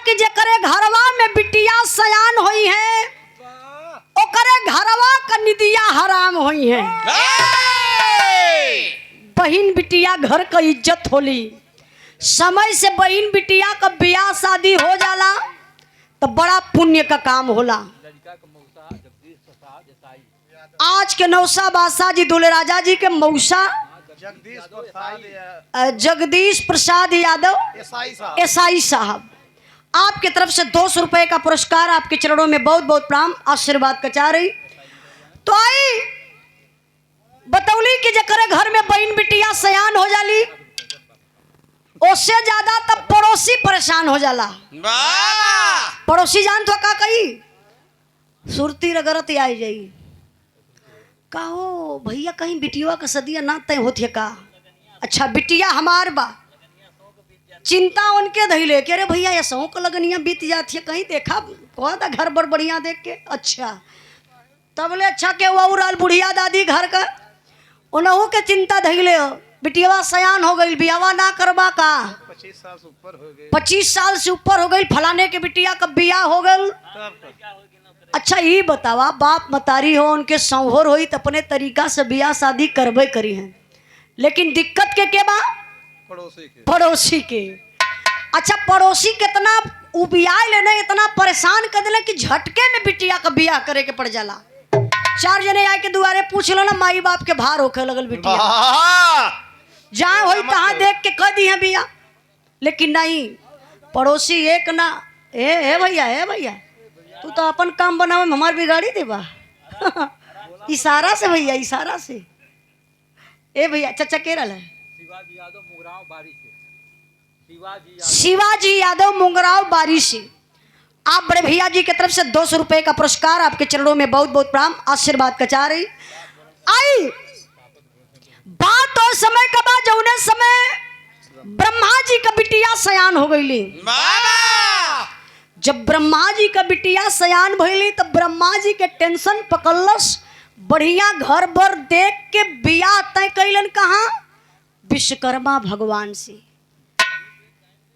कि जेकरे घरवा में बिटिया सयान होई है ओकरे घरवा का निदिया हराम होई है। बहन बिटिया घर का इज्जत होली। समय से बहन बिटिया का ब्याह शादी हो जाला तो बड़ा पुण्य का काम होला। आज के नौसा बादशाह जी दूल्हे राजा जी के मौसा जगदीश प्रसाद यादव एसआई साहब आपके तरफ से 200 रुपए का पुरस्कार आपके चरणों में बहुत बहुत प्रणाम आशीर्वाद कचा रही। तो आई बतौली कि जकरे घर में बहन बिटिया सयान हो जाली उससे ज्यादा तब पड़ोसी परेशान हो जाला। पड़ोसी जान तो का कही सुरती रगरत आई जाई कहो भैया कहीं बिटिया का सदिया ना तय होती का। अच्छा बिटिया हमार बा चिंता उनके धैले के अरे भैया ऐसा को लगनिया बीत जाती है कहीं देखा कहा था घर बड़ बढ़िया देख के। अच्छा तब बोले अच्छा के वो बुढ़िया दादी घर का उन्हों के चिंता धैले हो बिटिया सयान हो गई बियावा ना करबा का 25 साल से ऊपर हो गई फलाने के बिटिया का बियाह हो गल। अच्छा ये बतावा बाप मतारी हो उनके संहोर होई तो अपने तरीका से बियाह शादी करबे करी हैं लेकिन दिक्कत के बा पड़ोसी के। अच्छा पड़ोसी कितना उबियाए लेने इतना परेशान कर दिले कि झटके में बिटिया का बियाह करे के पड़ जाला। 4 जने आए के दुआरे पूछ लो ना माई बाप के भार होके लगल बिटिया जहाँ होई तहाँ देख के कह दी है बिया। लेकिन नहीं पड़ोसी एक ना ए भैया तू तो अपन काम बनावे में हमार बिगाड़ी देबा इशारा से भैया इशारा से ए भैया चचा के रहा शिवाजी यादव मुंगराव बारी से आप बड़े भैया जी की तरफ से 200 रुपए का पुरस्कार आपके चरणों में बहुत बहुत प्रणाम आशीर्वाद कचा रही। आई बात और समय का बाद जौने समय ब्रह्मा जी का बिटिया सयान हो गई। जब ब्रह्मा जी का बिटिया सयान भइली तब ब्रह्मा जी के टेंशन पकड़लस बढ़िया घर भर देख के बियाह तय कैलन कहाँ विश्वकर्मा भगवान से।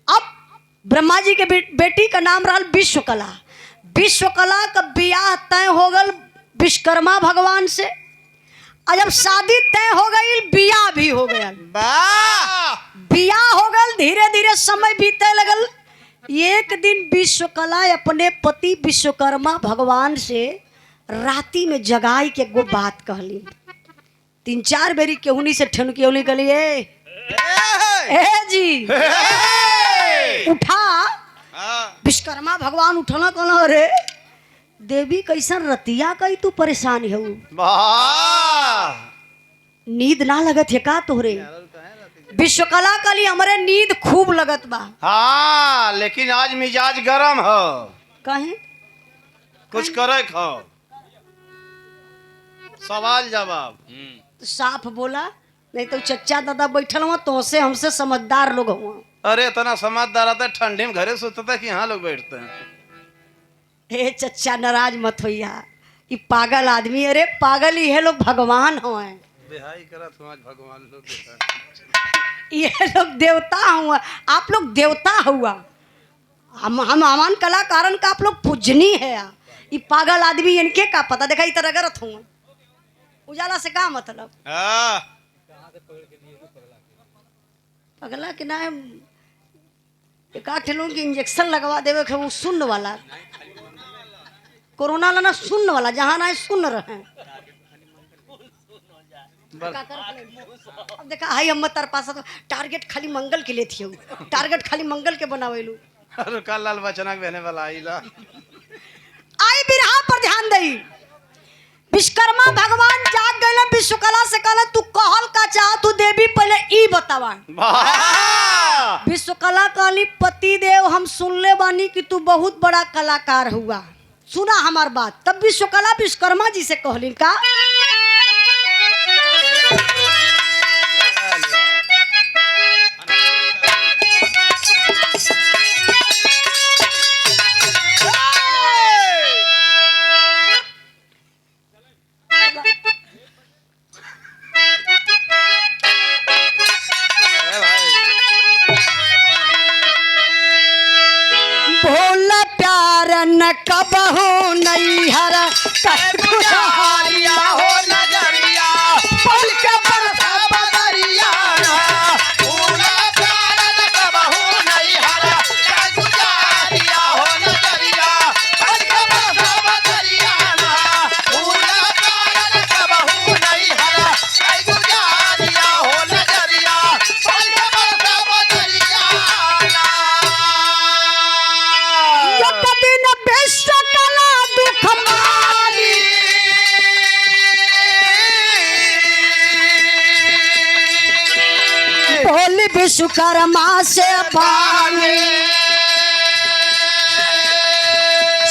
अब ब्रह्मा जी के बेटी का नाम रहा विश्वकला। विश्वकला का बियाह तय हो गल विश्वकर्मा भगवान से। जब शादी तय हो गई बियाह भी हो गया। बियाह हो गल धीरे धीरे समय बीते लगल। एक दिन विश्वकला अपने पति विश्वकर्मा भगवान से राती में जगाई के गो बात कहली। 3-4 बेरी केहुनी से ठनकी कहली ए जी उठा। विश्वकर्मा भगवान उठना कहना अरे देवी कैसन रतिया कई तू परेशान है नींद ना लगत है का तोहरे। विश्वकला कली हमरे नींद खूब लगत बा। हाँ लेकिन आज मिजाज गरम हो कहे कुछ करे खो सवाल जवाब तो साफ बोला नहीं तो चच्चा दादा बैठल हुआ तो से हमसे समझदार लोग हुआ। अरे इतना समझदार आता ठंडी में घरे सोचता था कि यहाँ लोग बैठते हैं। हे चच्चा नाराज मत होइया ये पागल आदमी अरे पागल ही है लोग भगवान हुआ भगवान लोग ये लोग देवता हुआ आप लोग देवता हुआ हम अमान कलाकारन का आप लोग पूजनी है। ये पागल आदमी इनके का पता देखा इतना गलत हुआ उजाला से का मतलब पगला के ना एक ठेलों की इंजेक्शन लगवा देवे के वो सुन्न वाला कोरोना ला ना सुन्न वाला जहाँ ना सुन रहे अब देखा हाई हम तार पास तो टारगेट खाली मंगल के लिए थी टारगेट खाली मंगल के बनावेलू कल लाल बचना बहने वाला आई बिरहा पर ध्यान दई। विश्वकर्मा भगवान जाग गए विश्वकला से कहला तू कहल का चाह तू देवी पहले ई बतावा। विश्वकला कहली पति देव हम सुनले बानी कि तू बहुत बड़ा कलाकार हुआ सुना हमार बात। तब विश्वकला विश्वकर्मा जी से कहली का बोल प्यार न कबहू नैहर गुजारिया हो नजरिया पल के बरसा बदरिया भूला प्यार न कबहू नैहर गुजारिया हो नजरिया पल के बरसा बदरिया भूला प्यार न कबहू नैहर गुजारिया हो नजरिया पल के बरसा बदरिया एक दिन विश्व कला दुख मारी बोल विश्वकर्मा से पानी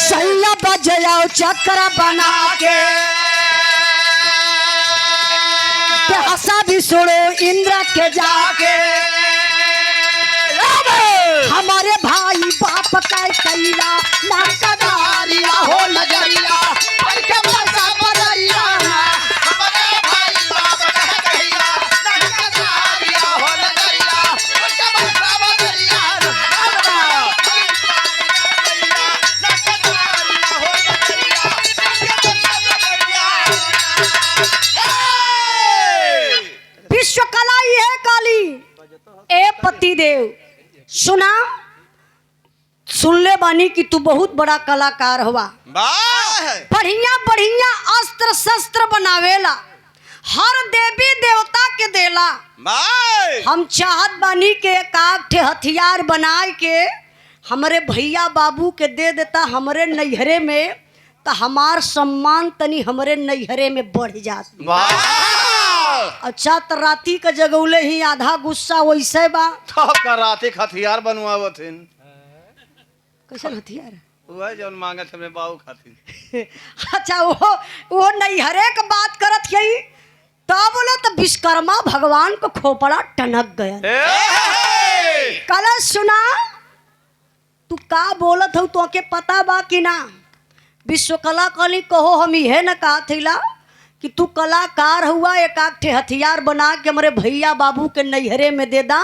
सैया बजाओ चक्र बना के हंसा भी सुनो इंद्र के जाके हमारे भाई बाप का कैला ना कदारिया हो नजरिया पल के बरसा बदरिया हमारे भाई बाप का कैला ना कदारिया हो नजरिया पल के बरसा बदरिया ना कदारिया हो नजरिया विश्व कला ही है काली ए पति देव सुना सुन ले बानी कि तू बहुत बड़ा कलाकार हुआ बढ़िया बढ़िया अस्त्र शस्त्र बनावेला हर देवी देवता के देला हम चाहत बानी के एक आठ हथियार बनाए के हमारे भैया बाबू के दे देता हमरे नैहरे में तो हमार सम्मान तनी हमरे नैहरे में बढ़ जात अच्छा तो राती का जगौले ही आधा गुस्सा वैसे बा तो कराते हथियार बनवावथिन कैसे हथियार वह जौन मांगत हमें बाऊ खातिर अच्छा वो नैहरे का बात करत यही तो बोले तो विश्वकर्मा भगवान को खोपड़ा टनक गया कल सुना तू का बोलत हो तो के पता बा कि ना विश्वकला कली कहो हम यह न कहा थीला कि तू कलाकार हुआ एक आठे हथियार बना के हमारे भैया बाबू के नैहरे में दे दा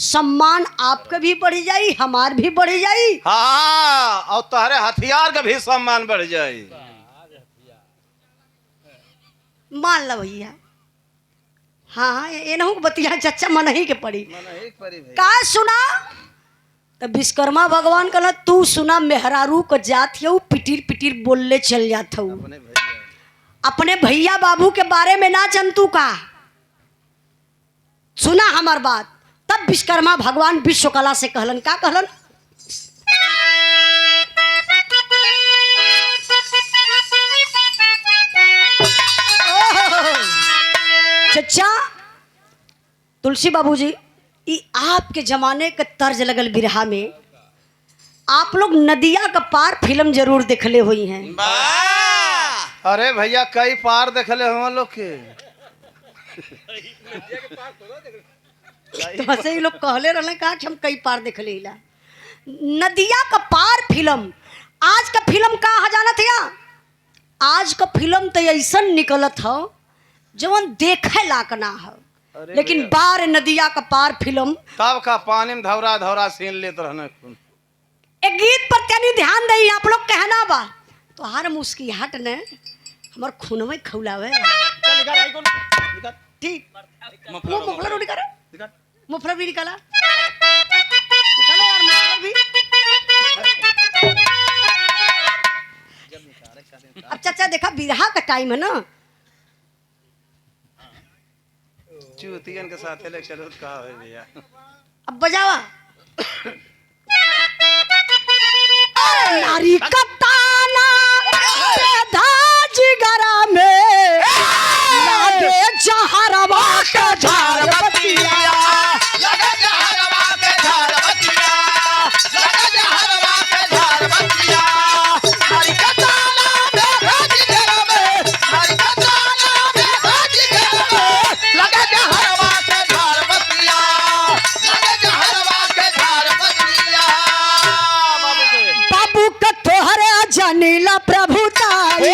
सम्मान आपके भी बढ़ जाई हमार भी बढ़ जाई हाँ और तुम्हारे हथियार का भी सम्मान बढ़ जाए मान ला भैया हाँ ये ना बतिया चच्चा मन ही के पड़ी का सुना तो विश्वकर्मा भगवान कहला तू सुना मेहरारू को जात हो पिटीर पिटीर बोलले चल जात हो अपने भैया बाबू के बारे में ना जनतू का सुना हमार बात तब विश्वकर्मा भगवान विश्वकला से कहलन का कहलन चचा तुलसी बाबूजी ये आपके जमाने के तर्ज लगल बिरहा में आप लोग नदिया का पार फिल्म जरूर देखले हुई हैं अरे भैया कई पार देखले हम लोग के तो ऐसे ही लोग कहले रहले का हम कई पार देखले हिला नदिया का पार फिल्म आज का फिल्म का जानत है आज का फिल्म तो ऐसा निकलत हो जवन देखे लायक ना हो लेकिन बार नदिया का पार फिल्म तब का पानी में धौरा धौरा सीन लेते रहने एक गीत पर तनी ध्यान दई आप लोग कहना बा तो हर मुस्कियाहट ने हमर खून में खौलावे ठीक वो मुफलर उड़ी करे मुफलर भी निकाला निकालो यार मुफलर भी अब चाचा देखा बिरहा का टाइम है ना चूतियन के साथ ले चलो का है भैया अब बजावा नारी का ताना धाज गरा में लागे जहरवा का झारबतिया लगा जहरवा के झारबतिया लगा जहरवा के झारबतिया नारी का ताना धाज गरा में नारी का ताना धाज गरा में लगा जहरवा के झारबतिया लगा जहरवा के झारबतिया बाबू का तोहरे जनीला प्रभुताई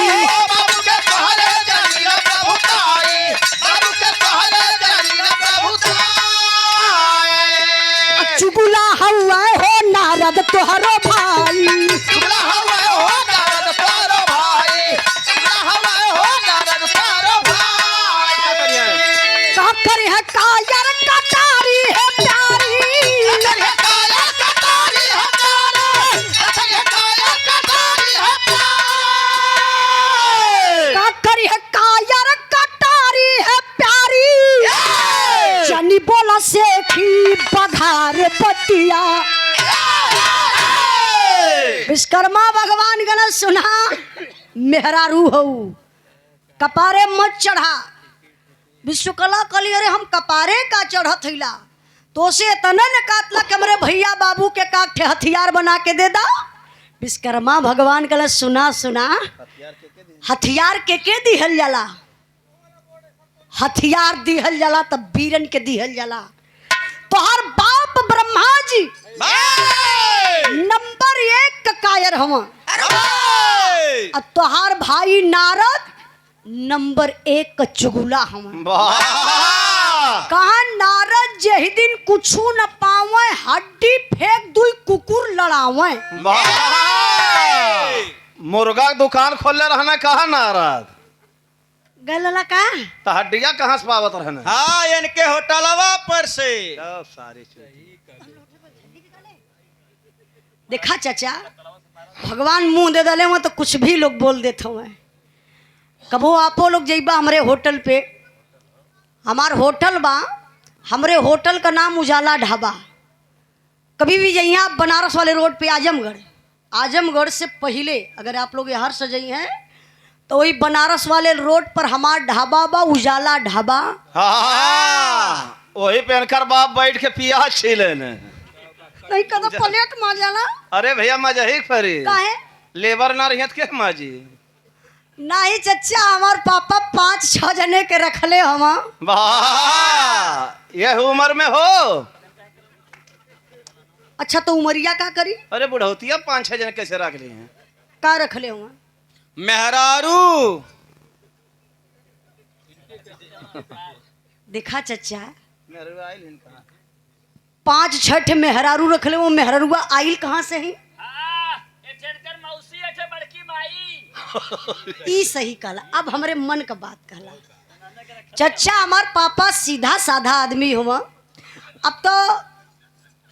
बाबू के तोहरे जनीला प्रभुताई बाबू के तोहरे जनीला प्रभुताई चुगला हुआ हो नारद तोहरो भाई। चुगला हवा हो नारद तारो भाई, चुगला हवा हो नारद तारो भाई। क्या करिए? का करी है कायर कटारी है प्यारी। करिए काया कटारी है प्यारे, करिए काया कटारी है प्यारे। का करी है कायर कटारी है प्यारी। जनी बोला सेखी बघार पतिया। विश्वकर्मा भगवान गण सुना मेहरारू हो कपारे मत चढ़ा। विश्वकला कली अरे हम कपारे का चढ़त हिला तो से इतना न कातला कि हमरे भैया बाबू के काठे हथियार बना के दे दा। विश्वकर्मा भगवान गण सुना सुना हथियार के दिहल जाला, हथियार दिहल जाला तब वीरन के दिहल जाला। तोहर बाप ब्रह्मा जी नंबर 1 कायर हम, और तोहार भाई नारद नंबर 1 का चुगला हम। कहा नारद जही दिन कुछू न पावे हड्डी फेंक दुई कुकुर लड़ावे। मुर्गा की दुकान खोलले रहना कहा नारद गलला का तो हड्डिया कहाँ से पावत रहना? हाँ इनके होटलवा पर से सब सारी चीज देखा चाचा भगवान मुंह दे दले हुए तो कुछ भी लोग बोल देते हुए। कबो आपो लोग जइबा हमरे होटल पे, हमार होटल बा, हमरे होटल का नाम उजाला ढाबा। कभी भी जाइए आप बनारस वाले रोड पे आजमगढ़, आजमगढ़ से पहले अगर आप लोग यहाँ से जाइए हैं तो वही बनारस वाले रोड पर हमार ढाबा बा उजाला ढाबा। हाँ वही पहनकर बाप बैठ के पिया छीले ने। नहीं कदम प्लेट मार जाला। अरे भैया मजा ही फरी काहे लेबर ना रही के माजी नहीं चचा हमार पापा 5-6 जने के रखले हम। वाह यह उम्र में हो। अच्छा तो उमरिया का करी अरे बुढ़ौतिया 5-6 जन कैसे रख ली हैं? का रखले हुआ मेहरारू देखा चचा मेरे आइल इनका 5-6 मेहरारू रखले वो मेहरारूआ आइल कहाँ से ही ई सही कहला। अब हमरे मन का बात कहला चचा हमार पापा सीधा साधा आदमी हुआ। अब तो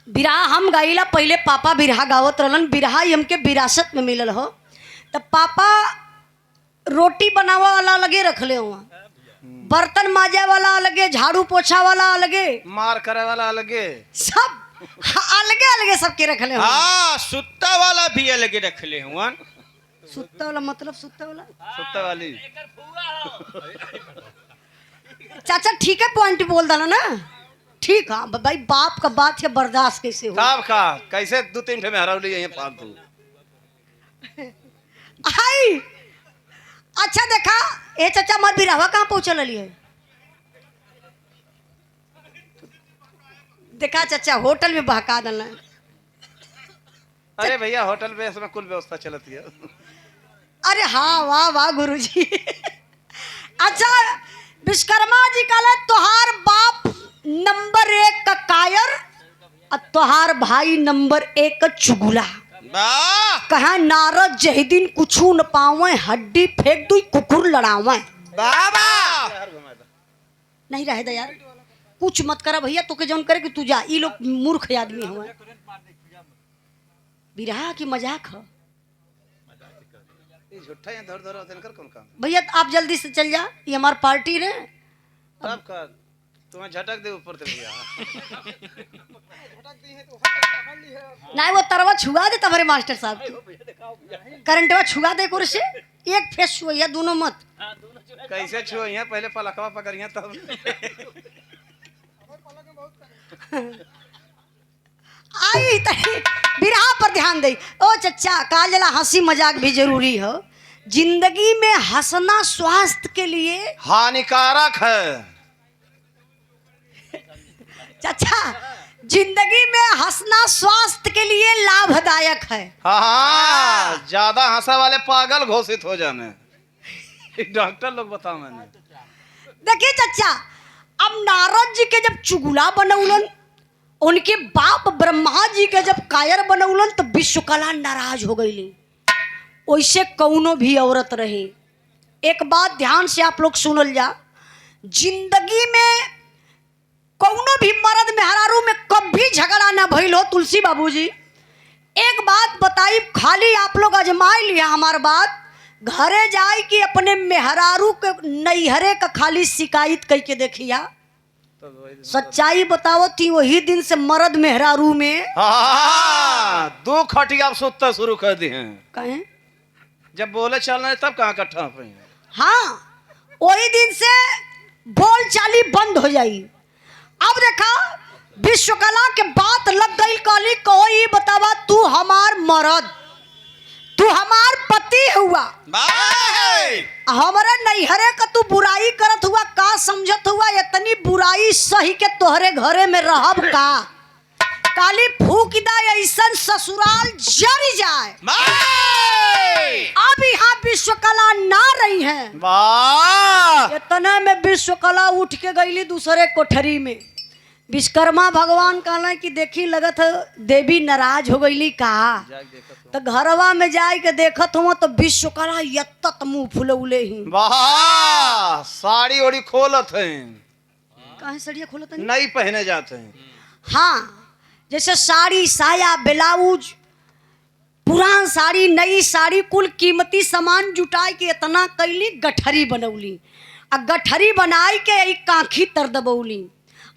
बिरहा हम गाइला पहले पापा बिरहा गावत रहलन, बिरहा ही हमके विरासत में मिलल हो। तब पापा रोटी बनावा वाला अलगे रखले हुआ, बर्तन माजे वाला अलगे, झाड़ू पोछा वाला अलगे, मार करे वाला अलगे, सब अलगे अलगे सबके रखले हुआ। हाँ सुत्ता वाला भी अलग रखले हुआ। सुत्ता वाला मतलब सुत्ता वाला सुत्ते वाली चाचा ठीक है पॉइंट बोल डाला ना ठीक। हाँ भाई बाप का बात है बर्दाश्त कैसे हो साहब का कैसे 2-3 ठे मेहरा लिए फालतू। आई अच्छा देखा ए चाचा मत बिरावा कहाँ पहुंचल है। देखा चाचा होटल में बहका दल। अरे भैया होटल में इसमें कुल व्यवस्था चलती है। अरे हाँ वाह वाह गुरुजी। अच्छा विश्वकर्मा जी कहले तोहार बाप नंबर 1 का कायर और तोहार भाई नंबर 1 का चुगला। वाह कहा नारद जही दिन कुछू न पावे हड्डी फेंक दुई कुकुर लड़ावे। बाबा नहीं रहे दे यार कुछ मत करा भैया तो के जौन करे कि तू जा। ई लोग मूर्ख आदमी हुआ बिरहा की मजाक है झूठा या धर धर कौन काम भैया आप जल्दी से चल जा ये हमार पार्टी ने। तब का तुम्हें झटक दे ऊपर से भैया। नहीं वो तरवा छुआ दे तबरे मास्टर साहब करंटवा छुआ दे कुर्सी एक फेस छुआ दोनों मत। कैसे छुओ यहाँ पहले पलकवा पकड़िया तब। आई बिरहा पर ध्यान दे। ओ चचा काजला हंसी मजाक भी जरूरी हो। जिंदगी में हंसना स्वास्थ्य के लिए हानिकारक है। चाचा जिंदगी में हंसना स्वास्थ्य के लिए लाभदायक है। हाँ ज्यादा हंसा वाले पागल घोषित हो जाने। डॉक्टर लोग बताओ मैंने। देखिए चचा अब नारद जी के जब चुगला बनौलन उनके बाप ब्रह्मा जी के जब कायर बनौलन तो विश्वकला नाराज हो गई। वैसे कौनो भी औरत रहे, एक बात ध्यान से आप लोग सुनल जा, जिंदगी में कौनो भी मर्द मेहरारू में कभी झगड़ा ना भइल हो। तुलसी बाबूजी एक बात बताई, खाली आप लोग आजमाई लिया हमार बात, घरे जाए कि अपने मेहरारू के नैहरे का खाली शिकायत कह के देखिया, सच्चाई बताओ थी वही दिन से मर्द मेहरारू में दो खटिया सुत्ता शुरू कर दी हैं। कहें जब बोले चलना है तब कहाँ इकट्ठा पे हैं। हाँ, वही दिन से बोल चाली बंद हो जाई। अब देखा विश्वकला के बात लग गई, काली कोई बतावा तू हमार मर्द, तू हमार पति हुआ, हमारे नैहरे का तू बुराई करत हुआ, का समझत हुआ इतनी बुराई सही के तोहरे घरे में रहब का, काली फूक दा ऐसन ससुराल जर जाए। अब यहाँ विश्वकला ना रही है, इतने में विश्वकला उठ के गईली दूसरे कोठरी में। विश्वकर्मा भगवान कहला कि देखी लगत देवी नाराज हो गईली का, तो घरवा में जाए के देखत हुआ तो विश्वकला यत्तत मुंह फुलौले ही। वाह, साड़ी ओड़ी खोलत हैं, काहे सड़िया खोलत नहीं? नहीं पहने जाते हैं। हाँ, जैसे साड़ी साया ब्लाउज, पुरान साड़ी नई साड़ी, कुल कीमती सामान जुटाई के इतना कैली, गठरी बनौली। आ गठरी बनाई के एक कांखी तर दबौली।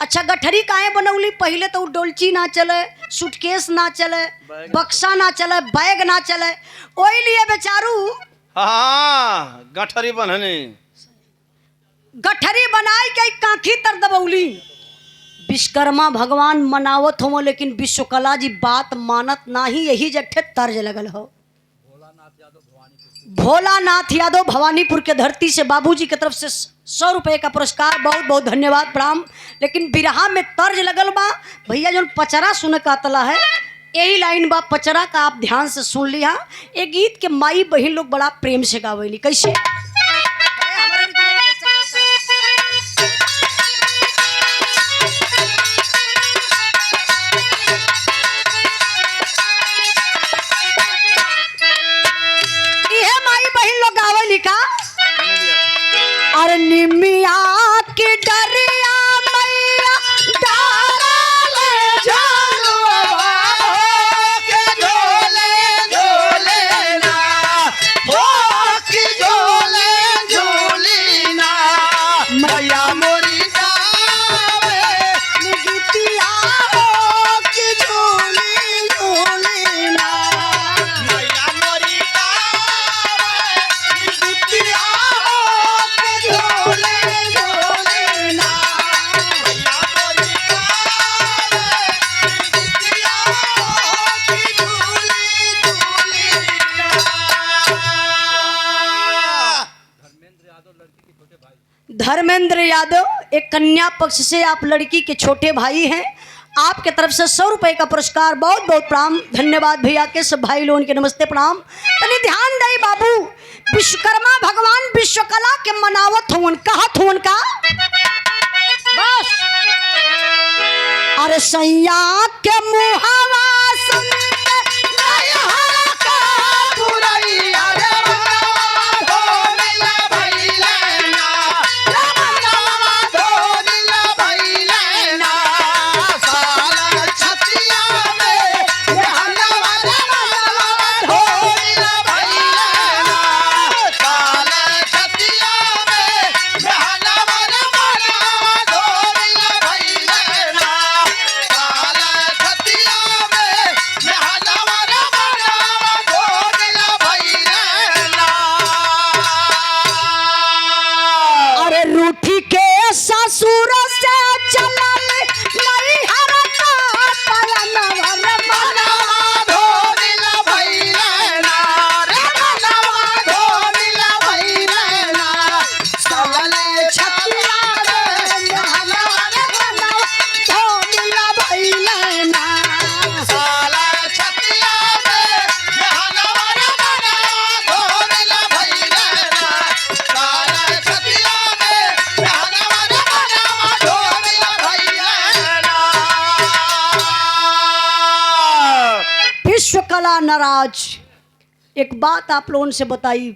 अच्छा गठरी काहे बनौली? पहले तो डोलची ना चले, सूटकेस ना चले, बक्सा ना चले, बैग ना चले, ओही लिए बेचारू हाँ गठरी बनने गठरी बनाई के एक कांखी तर दबौली। विश्वकर्मा भगवान मनावत हो, लेकिन विश्वकला जी बात मानत नाही। यही जट्ठे तर्ज लगल हो। भोलानाथ यादव भवानीपुर के धरती से बाबूजी की तरफ से 100 रुपए का पुरस्कार, बहुत बहुत धन्यवाद प्रणाम। लेकिन बिरहा में तर्ज लगल बा भैया, जो पचरा सुने का तला है, यही लाइन बा पचरा का, आप ध्यान से सुन लिया। एक गीत के माई बहन लोग बड़ा प्रेम से गावेली। कैसे? अरे निमिया की डरिया मैया डाले झुलवा के झोले झोले ना, हो की झोले झोली ना, मैया मोरी गावे गीतिया हो की झूली झूली ना, मैया मोरी गावे बिटिया झूले झूले ना। मैया मोरी गावे बिटिया की झोली झोली धर्मेंद्र यादव एक कन्या पक्ष से आप लड़की के छोटे भाई हैं, आपके तरफ से 100 रुपए का पुरस्कार, बहुत बहुत प्रणाम, धन्यवाद भैया के सब भाई लोगों के नमस्ते प्रणाम। तनी ध्यान दे बाबू, विश्वकर्मा भगवान विश्वकला के मनावत हुन, कहत हुन का बस अरे सैया के मुहावा सुन पुरैया रे धोनिला भैलेना, रमनवा धोनिला भैलेना, साला छतिया में रहनवा रमनवा धोनिला भैलेना, साला छतिया में रहनवा रमनवा धोनिला भैलेना, साला छतिया में नाराज। एक बात आप लोगों से बताई,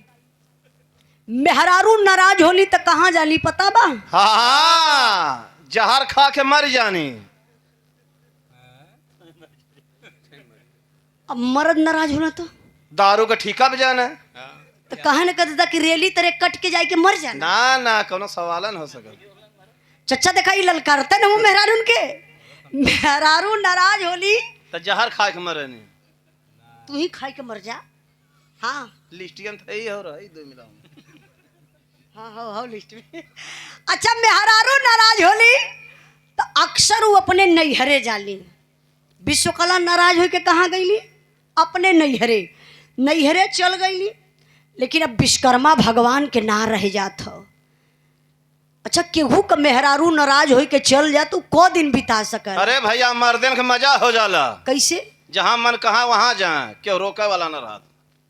मेहरारू नाराज होली तो कहाँ जाली पता बा? हाँ, जहर खा के मर जानी। अब मर्द नाराज होना तो दारू का ठिका बजाना। तो कहा न कहता कि रेली तरह कट के जाके मर जाना। ना ना कोनो सवाल न हो सके। चच्चा देखा ये ललकारते न मेहरारू उनके, मेहरारू नाराज होली तो जहर खा के मरे नहीं। तू ही खाई के मर जा। हाँ लिस्टियन था ही हो रहा है 2 मिला। हाँ लिस्ट में। अच्छा मेहरारू नाराज होली तो अक्सर वो अपने नैहरे जाली। विश्वकला नाराज हो के कहाँ गईली? अपने नैहरे चल गईली। लेकिन अब विश्वकर्मा भगवान के ना रह जात हो। अच्छा केहू का मेहरारू नाराज हो के चल जा तू को दिन बिता सक? अरे भैया मर्दन के मजा हो जाला। कैसे? जहाँ मन कहा वहाँ जाए, क्यों रोके वाला न रहा।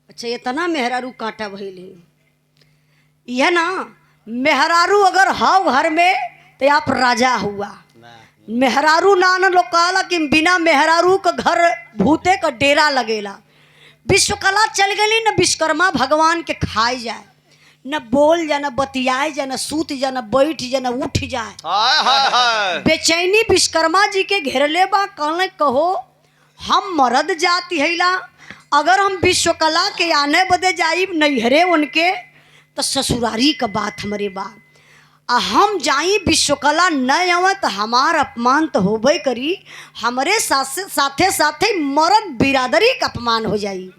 अच्छा इतना मेहरारू कांटा भइली। यह ना मेहरारू अगर हाव घर में तो आप राजा हुआ। मेहरारू नान लोग कहला कि बिना मेहरारू का घर भूते का डेरा लगेला। विश्वकला चल गई न विश्वकर्मा भगवान के खाए जाए, न बोल जाए, न बतियाए जाए, न सूत जाए, न बैठ जाए, न उठ जाए। हाय हाय हाय। बेचैनी विश्वकर्मा जी के घेरले बा। कहले कहो हम मर्द जाति हैला, अगर हम विश्वकला के आने बदे जाइब नैहरे उनके तो ससुरारी का बात हमारे बा। हम जाई विश्वकला न आवे तो हमार अपमान तो होबे करी, हमारे साथे साथे मर्द बिरादरी का अपमान हो जाई।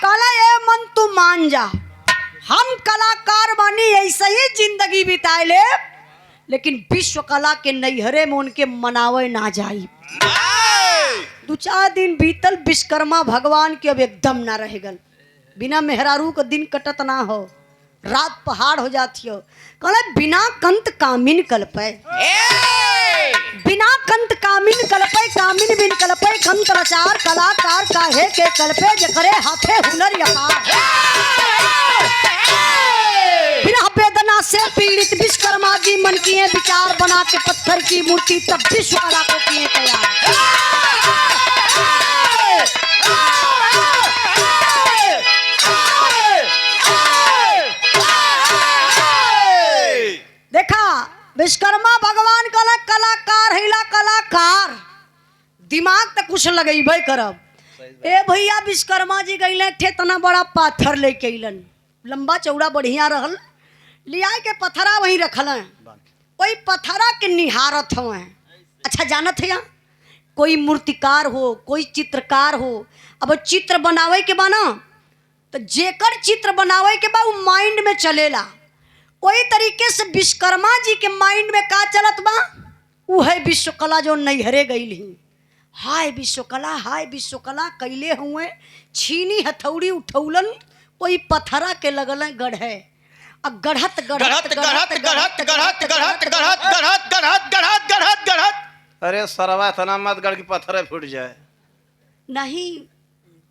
कला ए मन तू मान जा, हम कलाकार बानी ऐसे ही जिंदगी बिताए ले, लेकिन विश्वकला के नैहरे में उनके मनावे ना जाई। 2-4 दिन बीतल विश्वकर्मा भगवान के अब एकदम ना रह गल। बिना मेहरारू का दिन कटत ना हो, रात पहाड़ हो जाती हो। कहले बिना कंत कामिन कल्पे, बिना कंत कामिन कल्पे, कामिन बिन कल्पे कंत रचार, कलाकार काहे के कल्पे जकरे हाथे हुनर अपार। बिना वेदना से पीड़ित विश्वकर्मा जी मन किए विचार, बना के पत्थर की मूर्ति तब विश्वकला को किए तैयार। देखा विश्वकर्मा भगवान कहला कलाकार हैला कलाकार, दिमाग तो कुछ लगेबे करब। ए भैया विश्वकर्मा जी गईले थे तना बड़ा पाथर लेके अइलन, लंबा चौड़ा बढ़िया रहल, लिया के पथरा वहीं रखल है। कोई पथरा के निहारत हो। अच्छा जानत है यहाँ कोई मूर्तिकार हो, कोई चित्रकार हो, अब चित्र बनावे के बा ना तो जेकर चित्र बनावे के बा वो माइंड में चलेला। कोई तरीके से विश्वकर्मा जी के माइंड में का चलत बा, वो है विश्वकला जो नैहरे गई। हाय विश्वकला कैले हुए, छीनी हथौड़ी उठौलन, कोई पथरा के लगल गढ़े, अब गढ़त गढ़त गढ़त गढ़त गढ़त गढ़त गढ़त गढ़त गढ़त गढ़त गढ़त गढ़त। अरे सरवा तना मत गढ़ की पत्थर फूट जाए। नहीं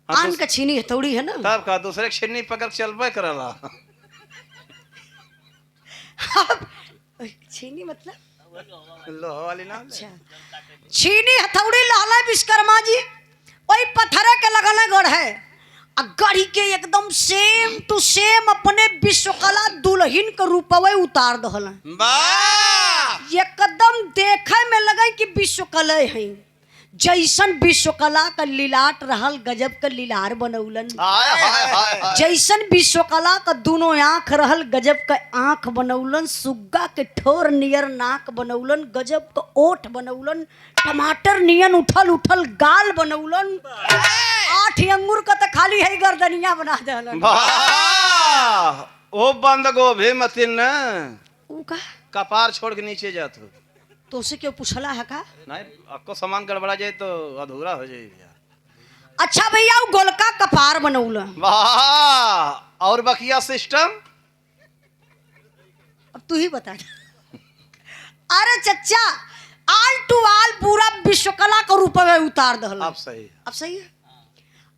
आन का छीनी हथौड़ी है ना, तब का दूसरे छीनी पकड़ चलबे करला। छीनी मतलब लोहा वाली ना। अच्छा छीनी हथौड़ी लाला विश्वकर्मा जी वही पत्थर के लगल गढ़े, गढ़ी के एकदम सेम टू सेम अपने विश्वकला दुल्हन के रूपवे उतार दहल। एकदम देखे में लगे कि विश्वकला है, जैसन विश्वकला का लीलाट रहल गजब का लीलार बनौलन, जैसन विश्वकला का दोनों आँख रहल गजब का आँख बनौलन, सुग्गा के ठोर नियर नाक बनौलन, गजब का ओठ बनौलन, टमाटर नियन उठल उठल गाल बनौलन, 8 अंगूर का तो खाली है गर्दनिया बना दहलन। ओ बंद गोभी मतिन न का कपार छोड़ के नीचे जात हो तो उसे क्यों पूछला है का? नहीं आपको सामान गड़बड़ा जाए तो अधूरा हो जाए भैया। अच्छा भैया वो गोलका कपार बनौला, वाह और बकिया सिस्टम अब तू ही बता। अरे चच्चा आल टू आल पूरा विश्वकला का रूप में उतार दहल। अब सही है।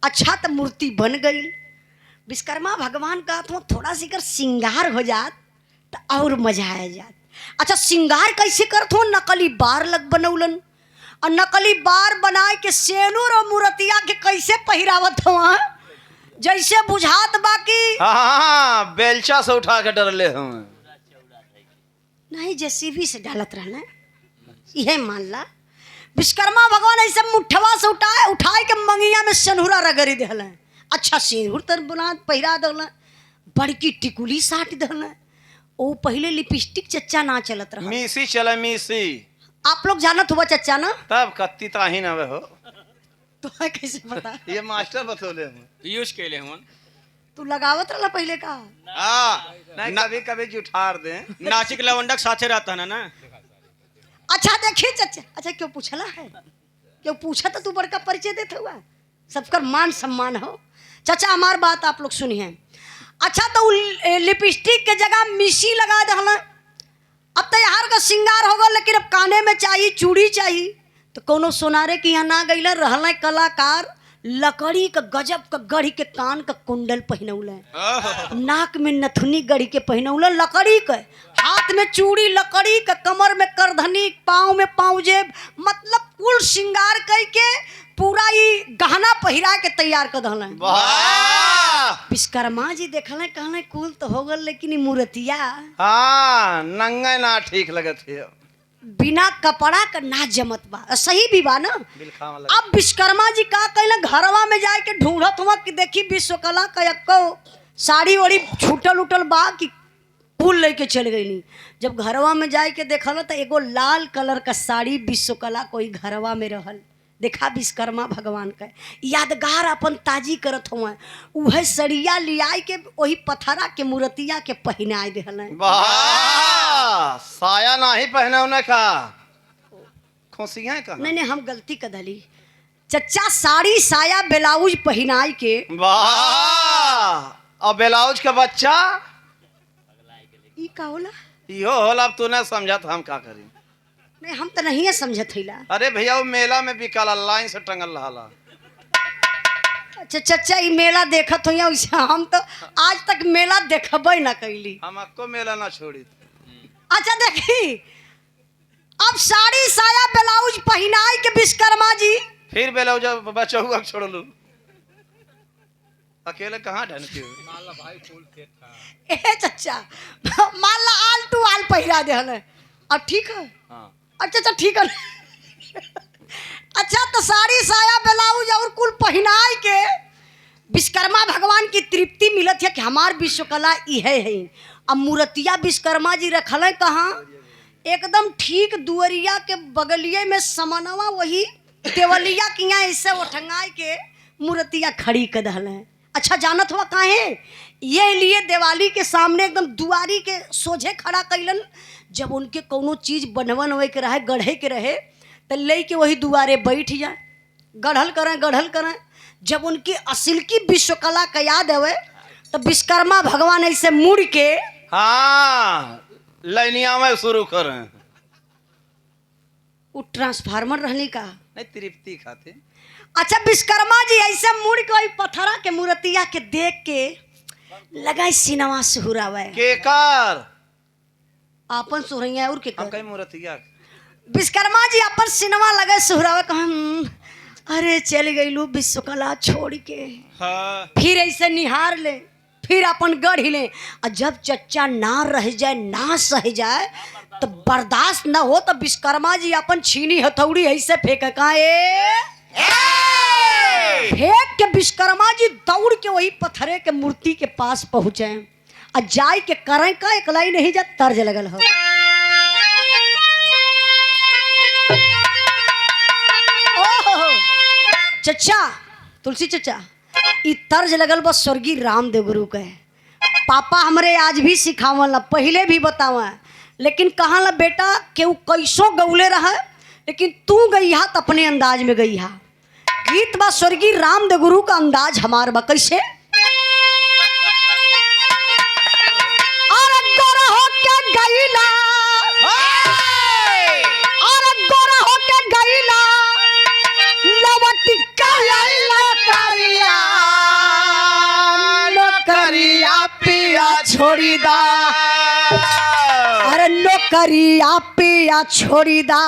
अच्छा तो मूर्ति बन गई। विश्वकर्मा भगवान का तो थोड़ा सी कर श्रृंगार हो जात तो और मजा आ जात। अच्छा श्रृंगार कैसे करत हो? नकली बार लग बनौलन, और नकली बार बनाए के सेनुर और मूर्तिया के कैसे पहिरावत हुआ जैसे बुझात बाकी हाँ बेलचा से उठा के डरले हम। नहीं जेसीबी से डालत रहना यह मान ला। विश्वकर्मा भगवान ऐसे मुठवा से उठाए के मंगिया में सनहुरा रगड़ी दिल। अच्छा सेनुर तर बना पहिरा दिल, बड़की टिकुली साट दिल। ओ पहले लिपस्टिक चच्चा ना चलत रहा, मीसी चले मीसी। आप लोग जानत हुआ चच्चा ना, तब कत्ती ताही ना हो तो है कैसे पता? ये मास्टर बतौले हम। यूज के लिए हुन तू लगावत रहला पहले का? नहीं कभी कभी जुठार दे। नाचिक लवंडक साथे रहता ना। अच्छा देखिए चच्चा, अच्छा क्यों पूछला है? क्यों पूछा तो तू बड़का परिचय देते हुआ, सबका मान सम्मान हो। चाचा हमार बात आप लोग सुनिए। अच्छा तो लिपस्टिक के जगह मिसी लगा दहला। अब तो यार का श्रृंगार होगा, लेकिन अब काने में चाहिए चूड़ी चाहिए। तो कोनो सोनारे के यहाँ ना गईला, रहला कलाकार लकड़ी का गजब का गढ़ी के कान का कुंडल पहनौले, नाक में नथुनी गढ़ी के पहनौले लकड़ी के, हाथ में चूड़ी लकड़ी का, कमर में करधनी, पाँव में पाँवजेब, मतलब कुल श्रृंगार करके पूरा ही गहना पहिरा के तैयार कर दहले। विश्वकर्मा जी देखले कहले कुल तो हो गल, लेकिन ई मूर्तिया हाँ नंगे ना ठीक लगत है, बिना कपड़ा का ना जमत बा। सही भी बा ना। अब विश्वकर्मा जी का कहले घरवा में जाके ढूंढत हुआ कि देखी विश्वकला का एको साड़ी वाड़ी छूटल उटल बा कि फूल लेके चल गई। जब घरवा में जाके देखल तो एगो लाल कलर का साड़ी विश्वकला कोई घरवा में रहल। देखा विश्वकर्मा भगवान का यादगार अपन ताजी करत हुआ, उहे सड़िया लियाई के वही पथरा के मूर्तिया के पहनाए दिहल। साया ना ही पहने उन्हें का खोसिया का। नहीं हम गलती कर दली चच्चा, साड़ी साया ब्लाउज पहनाई के। वाह और ब्लाउज का बच्चा ई का होला? यो होला। अब तूने समझा तो हम का करी? नहीं हम तो नहीं समझत हिला। अरे भैया वो मेला में बिकाला, लाइन से टंगल रहा। अच्छा चच्चा ई मेला देखत हो, वैसे हम तो आज तक मेला देखबे ना कैली। हम आपको मेला ना छोड़ी। अच्छा देखी अब साड़ी साया ब्लाउज पहनाई के विश्वकर्मा जी फिर ब्लाउज बच्चा हुआ छोड़ लू। अकेले कहाँ ढनती हो? ए चच्चा मान ला आल टू आल पहिरा देहल। अब ठीक है। हाँ। अच्छा ठीक है। अच्छा तो साड़ी साया ब्लाउज और कुल पहनाई के विश्वकर्मा भगवान की तृप्ति मिलत है कि हमार विश्वकला इहे है। अब मूर्तिया विश्वकर्मा जी रखल है कहाँ? एकदम ठीक दुअरिया के बगलिए में समनवा वही देवलिया के यहाँ ऐसे उठंगाई के मूर्तिया खड़ी कर दहल है। अच्छा जानत हुआ काहे? ये लिए दिवाली के सामने एकदम दुआरी के सोझे खड़ा कैलन। जब उनके कोनो चीज बनवन हुए के रहे, गढ़े के रहे, तो ले के वही दुआरे बैठ जाए, गढ़ल करें। जब उनकी असिल की विश्वकला का याद आवे तो विश्वकर्मा भगवान ऐसे मुड़ के हाँ लाइनिया में शुरू करें। वो ट्रांसफार्मर रहने का नहीं तृप्ति खाते। अच्छा विश्वकर्मा जी ऐसे मुड़ के वही पथरा के मूर्तिया के देख के लगाई सिनेमा सुहुरावे केकर आपन सुहैया और के हम कहीं मूर्तिया विश्वकर्मा जी अपन सिनेमा लगे सुहरावे कहन अरे चल गईलू विश्वकला छोड़ के। हाँ। फिर ऐसे निहार ले, फिर अपन गढ़ ले, और जब चच्चा ना रह जाए ना सह जाए तो बर्दाश्त ना हो तो विश्वकर्मा जी अपन छीनी हथौड़ी ऐसे फेंक का फेंक के विश्वकर्मा जी दौड़ के वही पत्थरे के मूर्ति के पास पहुंचे और जाय के करें का एकलाई नहीं जा तर्ज लगल हो। चच्चा तुलसी चच्चा ई तर्ज लगल बस स्वर्गीय रामदेव गुरु के पापा हमरे आज भी सिखावल, पहले भी बतावा, लेकिन कहाँ ला बेटा केहू कैसो गौले रहा, लेकिन तू गई हा तो अपने अंदाज में गई हा। गीत बा स्वर्गीय रामदेव गुरु का अंदाज हमार बा कैसे? छोड़ी दा अरे नौकरिया पिया छोड़ी दा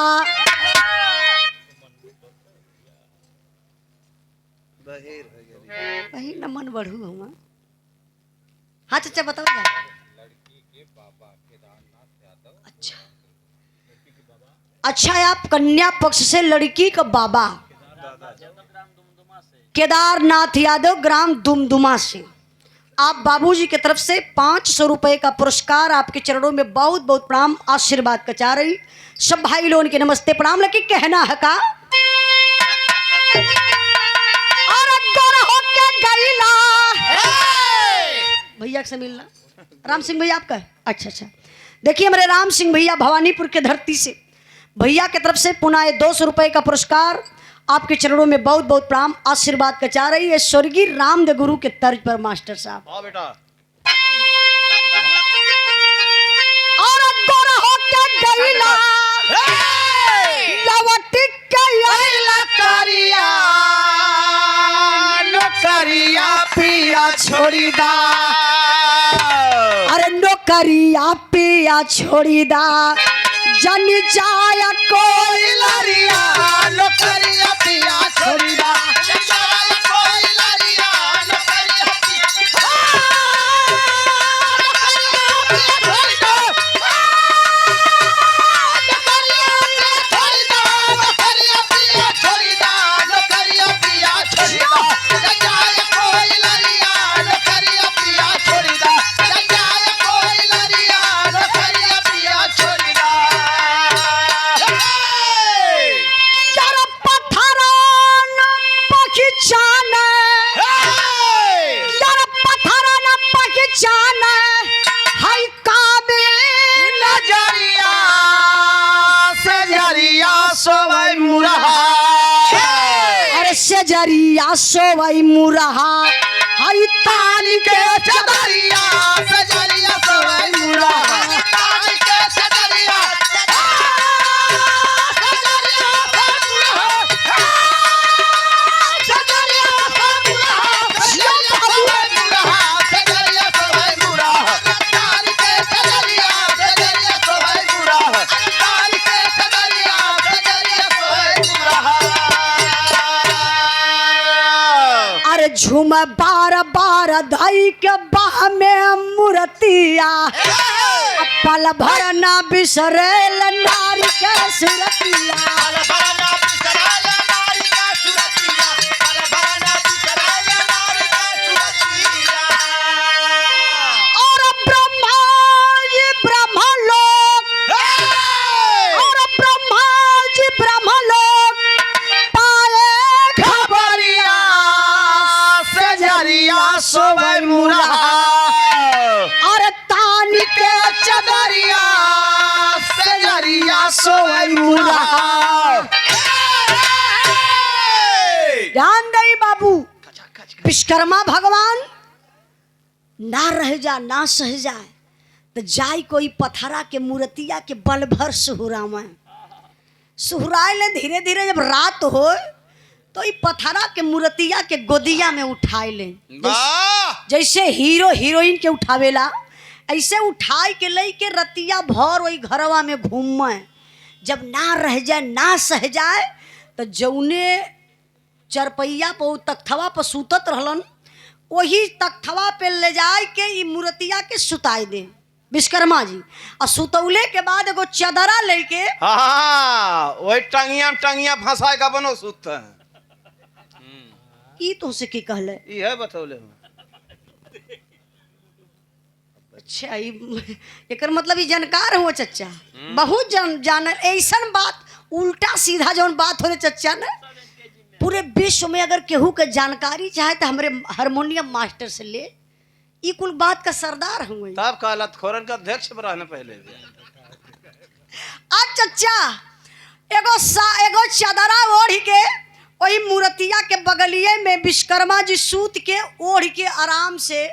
वही न मन बढ़ू हुआ। हाँ चाचा बताओ ना। अच्छा अच्छा, आप कन्या पक्ष से लड़की का बाबा केदारनाथ यादव ग्राम दुमदुमा से आप बाबूजी की तरफ से 500 रुपए का पुरस्कार आपके चरणों में बहुत बहुत प्रणाम आशीर्वाद का चाह रही। सब भाई लोगों के नमस्ते प्रणाम। लेकिन कहना है का और गोरा होके गईला भैया से मिलना। राम सिंह भैया आपका है? अच्छा अच्छा। देखिए हमारे राम सिंह भैया भवानीपुर के धरती से भैया की तरफ से पुनः 200 रुपए का पुरस्कार आपके चरणों में बहुत बहुत प्रणाम आशीर्वाद का चाह रही है स्वर्गीय रामदेव गुरु के तर्ज पर मास्टर साहब। हाँ बेटा। और गोरा होके गईला लवटी के आइला करिया नौकरिया पिया छोड़ी दा। अरे नौकरिया पिया छोड़ी दा जन जाया कोई लरिया नौकरिया पिया छोड़ी दा। जाय कोई लरिया नौकरिया पिया छोड़ी दा। नौकरिया पिया छोड़ी दा। नौकरिया पिया छोड़ी दा। जाय कोई लरिया नौकरिया पिया छोड़ी दा। जाय कोई लरिया नौकरिया पिया छोड़ी दा। यार पत्थरान पहचान यार पत्थरान पहचान हाय काबिल नजरिया से जरिया सोवै मुरहा। अरे सजरिया सोवई मुरहा हाय ताली के चदरिया से जरिया सोवै मुरहा। ताली के चदरिया चदरिया चदरिया सोवै मुरहा। चदरिया सोवै मुरहा। ताली के चदरिया चदरिया सोवै मुरहा। ताली के चदरिया चदरिया सोवै मुरहा। अरे झूम बार बार धई के बाह में मूर्तिया पल भर ना बिसरेल नारी के सुरतिया। और ब्रह्मा जी ब्रह्मा लोक और ब्रह्मा जी ब्रह्मा लोक पाए खबरिया से जरिया सोवै मुरहा। और तानी के चदरिया से जरिया सोवै मुरहा। ध्यान दई बाबू विश्वकर्मा भगवान ना रह जा ना सह जाए तो जाय कोई पथरा के मूर्तिया के बल भर सुहुरावे सुहुराए ले धीरे धीरे जब रात हो तो ई पथरा के मूर्तिया के गोदिया में उठाए ले जैसे हीरो हीरोइन के उठावेला ऐसे उठाए के लई के रतिया भर वही घरवा में घूमे। जब ना रह जाए ना सह जाए तो जौने चरपैया पर तख्तवा पर सुतत रहलन वही तख्तवा पे ले जाए के ई मूर्तिया के सुताई दे विश्वकर्मा जी। और सुतौले के बाद एगो चदरा लेके हाँ वही टंगिया फंसा का बनो सुत है। ई तो से की कहले ये बतौले हूँ। अच्छा एकर मतलब ई जानकार हो चच्चा बहुत जान ऐसन बात उल्टा सीधा जौन बात हो रे चच्चा ने पूरे विश्व में अगर केहू के जानकारी चाहे तो हमरे हारमोनियम मास्टर से ले ई कुल बात का सरदार हुए। तब कालत खोरन का अध्यक्ष रहने पहले आज चच्चा एगो चदरा ओढ़ के वही मूर्तिया के बगलिए में विश्वकर्मा जी सूत के ओढ़ के आराम से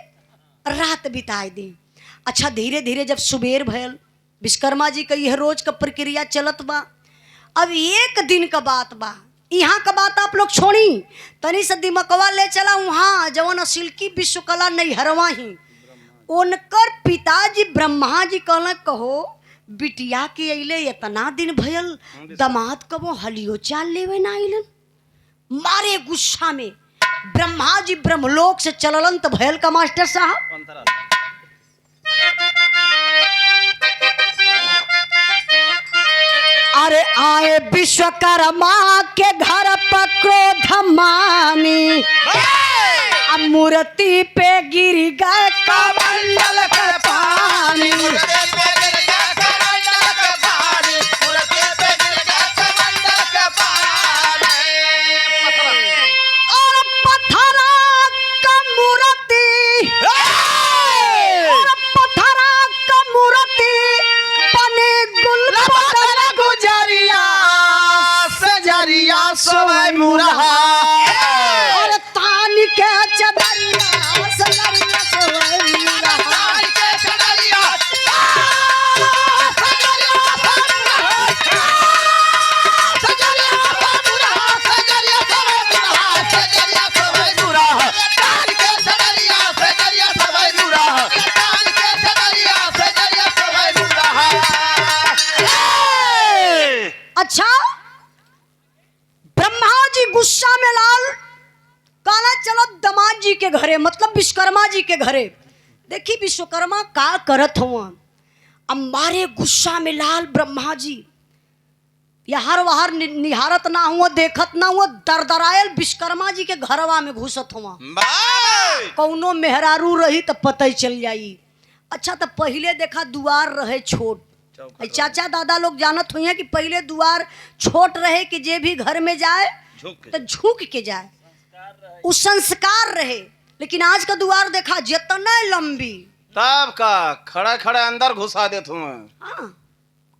रात बिताए दी। अच्छा धीरे धीरे जब सुबेर भयल विश्वकर्मा जी का यह रोज का प्रक्रिया चलत बा। अब एक दिन का बात बा यहाँ का बात आप लोग छोड़ी तनी से दिमकवा ले चला वहाँ जवन असिल्की विश्वकला नैहरवा ही उनकर पिताजी ब्रह्मा जी कहल कहो बिटिया के अइले इतना दिन भयल दमाद कबो हलियो चाल लेवे ना अइलन। मारे गुस्सा में ब्रह्मा जी ब्रह्मलोक से चललन तो भयल का मास्टर साहब। अरे आए विश्वकर्मा के घर पर क्रोध मानी, अब मूर्ति पे गिर गए कमंडल के पानी। और पत्थरा का मूर्ति, और पत्थरा का मूर्ति बने गुलबदन गुजरिया, सजरिया सोए मुरहा। और तान के चदरिया सजरिया सोए मुरहा। अच्छा, ब्रह्मा जी गुस्सा में लाल काला चलो दमाद जी के घरे, मतलब विश्वकर्मा जी के घरे। देखी विश्वकर्मा का करत हुआ, अब मारे गुस्सा में लाल ब्रह्मा जी यहार वहार निहारत ना हुआ, देखत ना हुआ, दरदरायल विश्वकर्मा जी के घरवा में घुसत हुआ। कौनो मेहरारू रही तो पता ही चल जाई। अच्छा, तो पहले देखा दुआर रहे छोट, चाचा दादा लोग जानत हुई हैं कि पहले दुआर छोट रहे कि जे भी घर में जाए तो झुक के जाए, उस संस्कार रहे। लेकिन आज का दुआर देखा जितना लंबी, तब का खड़ा खड़ा अंदर घुसा देत हूँ। हाँ,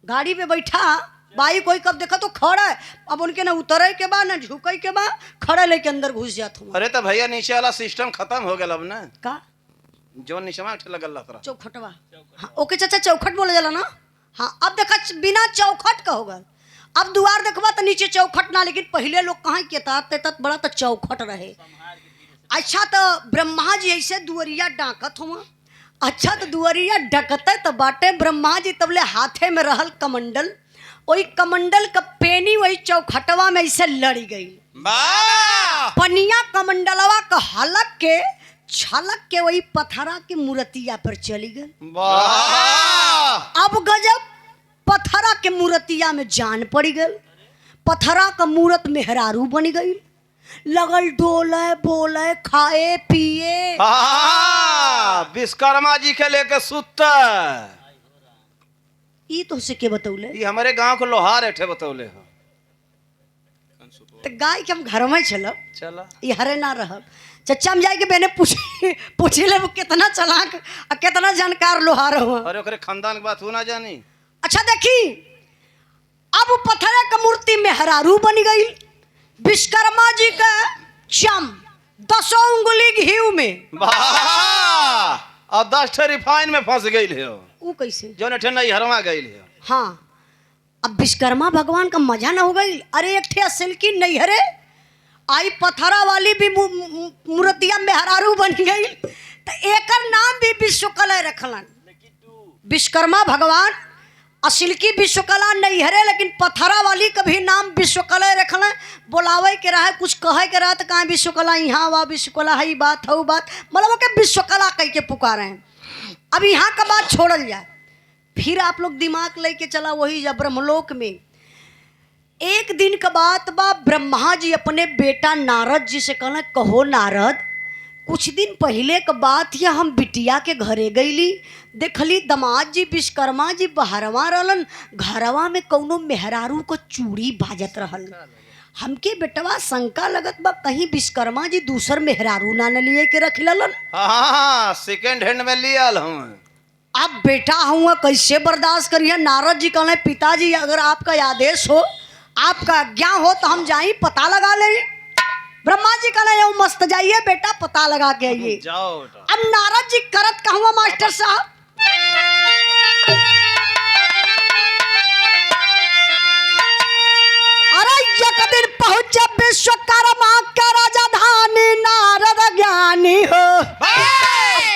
गाड़ी पे बैठा बाई कोई कब देखा तो खड़ा है, अब उनके ना उतरे के बाद ना झुके के बाद खड़ा लेके अंदर घुस जात हूँ। अरे तो भैया नीचे वाला सिस्टम खत्म हो गया अब ना, का जो नीचे में लगल रहा चौखटवा। हाँ, ओके चाचा चौखट बोले जाला ना। हाँ, अब देखा बिना चौखट का होगा। अब दुआर देखबा तो नीचे चौखट ना, लेकिन पहले लोग कहाँ के तत बड़ा तो चौखट रहे। अच्छा, तो ब्रह्मा जी ऐसे दुआरिया डाकत हुआ। अच्छा, तो दुआरिया डकते तो बाटे ब्रह्मा जी तबले हाथे में रहल कमंडल, वही कमंडल का पेनी वही चौखटवा में ऐसे लड़ गई। पनिया कमंडलवा का हलक के छलक के वही पथरा की मूर्तिया पर चली गई। अब गजब, पथरा के मूर्तिया में जान पड़ी गई। पथरा का मूर्त मेहरारू बन गई, लगल डोले बोले खाए पिए। विश्वकर्मा जी के लेके सुता। ई तो से के बतौले, ये हमारे गांव को लोहार एठे बतौले हो। तो गाय के हम घर में चलब, चला ये हरे ना रह चच्चा हम जाए के मैंने पूछे ले वो कितना चलाक और कितना जानकार लोहार हुआ। अरे ओकरे खानदान के बात हो ना जानी। अच्छा, देखी अब पत्थर का मूर्ति मेहरारू बन गई। विश्वकर्मा जी का चम 10 उंगली घी में और 10 रिफाइन में फंस गई है। वो कैसे जो ने नहीं हरमा गई है। हाँ, अब विश्वकर्मा भगवान का मजा ना हो गई। अरे एक ठे असल की नहीं हरे आई पथरा वाली भी मूर्तिया मेहरारू बन गई, तो एकर नाम भी विश्वकला रखलन। विश्वकर्मा भगवान असिल की विश्वकला नहीं हरे, लेकिन पथरा वाली का भी नाम विश्वकला रखलन। बोलावे के रहा, कुछ कहे के रहा तो कहाँ विश्वकला यहाँ वा विश्वकला है बात हो बात, मतलब के विश्वकला कह के पुकारे हैं। अब यहाँ का बात छोड़ल जाए, फिर आप लोग दिमाग लेके चला वही जब ब्रह्मलोक में। एक दिन का बात बा, ब्रह्मा जी अपने बेटा नारद जी से कहना, कहो नारद, कुछ दिन पहले का बात है, हम बिटिया के घरे गईली, देखली दमाद जी विश्वकर्मा जी बहरवा रहलन, घरवा में कौनो मेहरारू को चूड़ी बाजत रहल। हमके बेटवा शंका लगत बा कहीं विश्वकर्मा जी दूसर मेहरारू ना न लिए के रख ललन। हाँ, सेकेंड हैंड में लिया हम। अब बेटा हुआ कैसे बर्दाश्त करिए। नारद जी कहले, पिताजी अगर आपका आदेश हो, आपका आज्ञा हो तो हम जाई पता लगा ले। ब्रह्मा जी कहले, ये मस्त जाइए बेटा, पता लगा के आइए। जाओ। अब नारद जी करत कहूँ मास्टर साहब, अरे एक दिन पहुंचे विश्वकर्मा के राजधानी, नारद ज्ञानी हो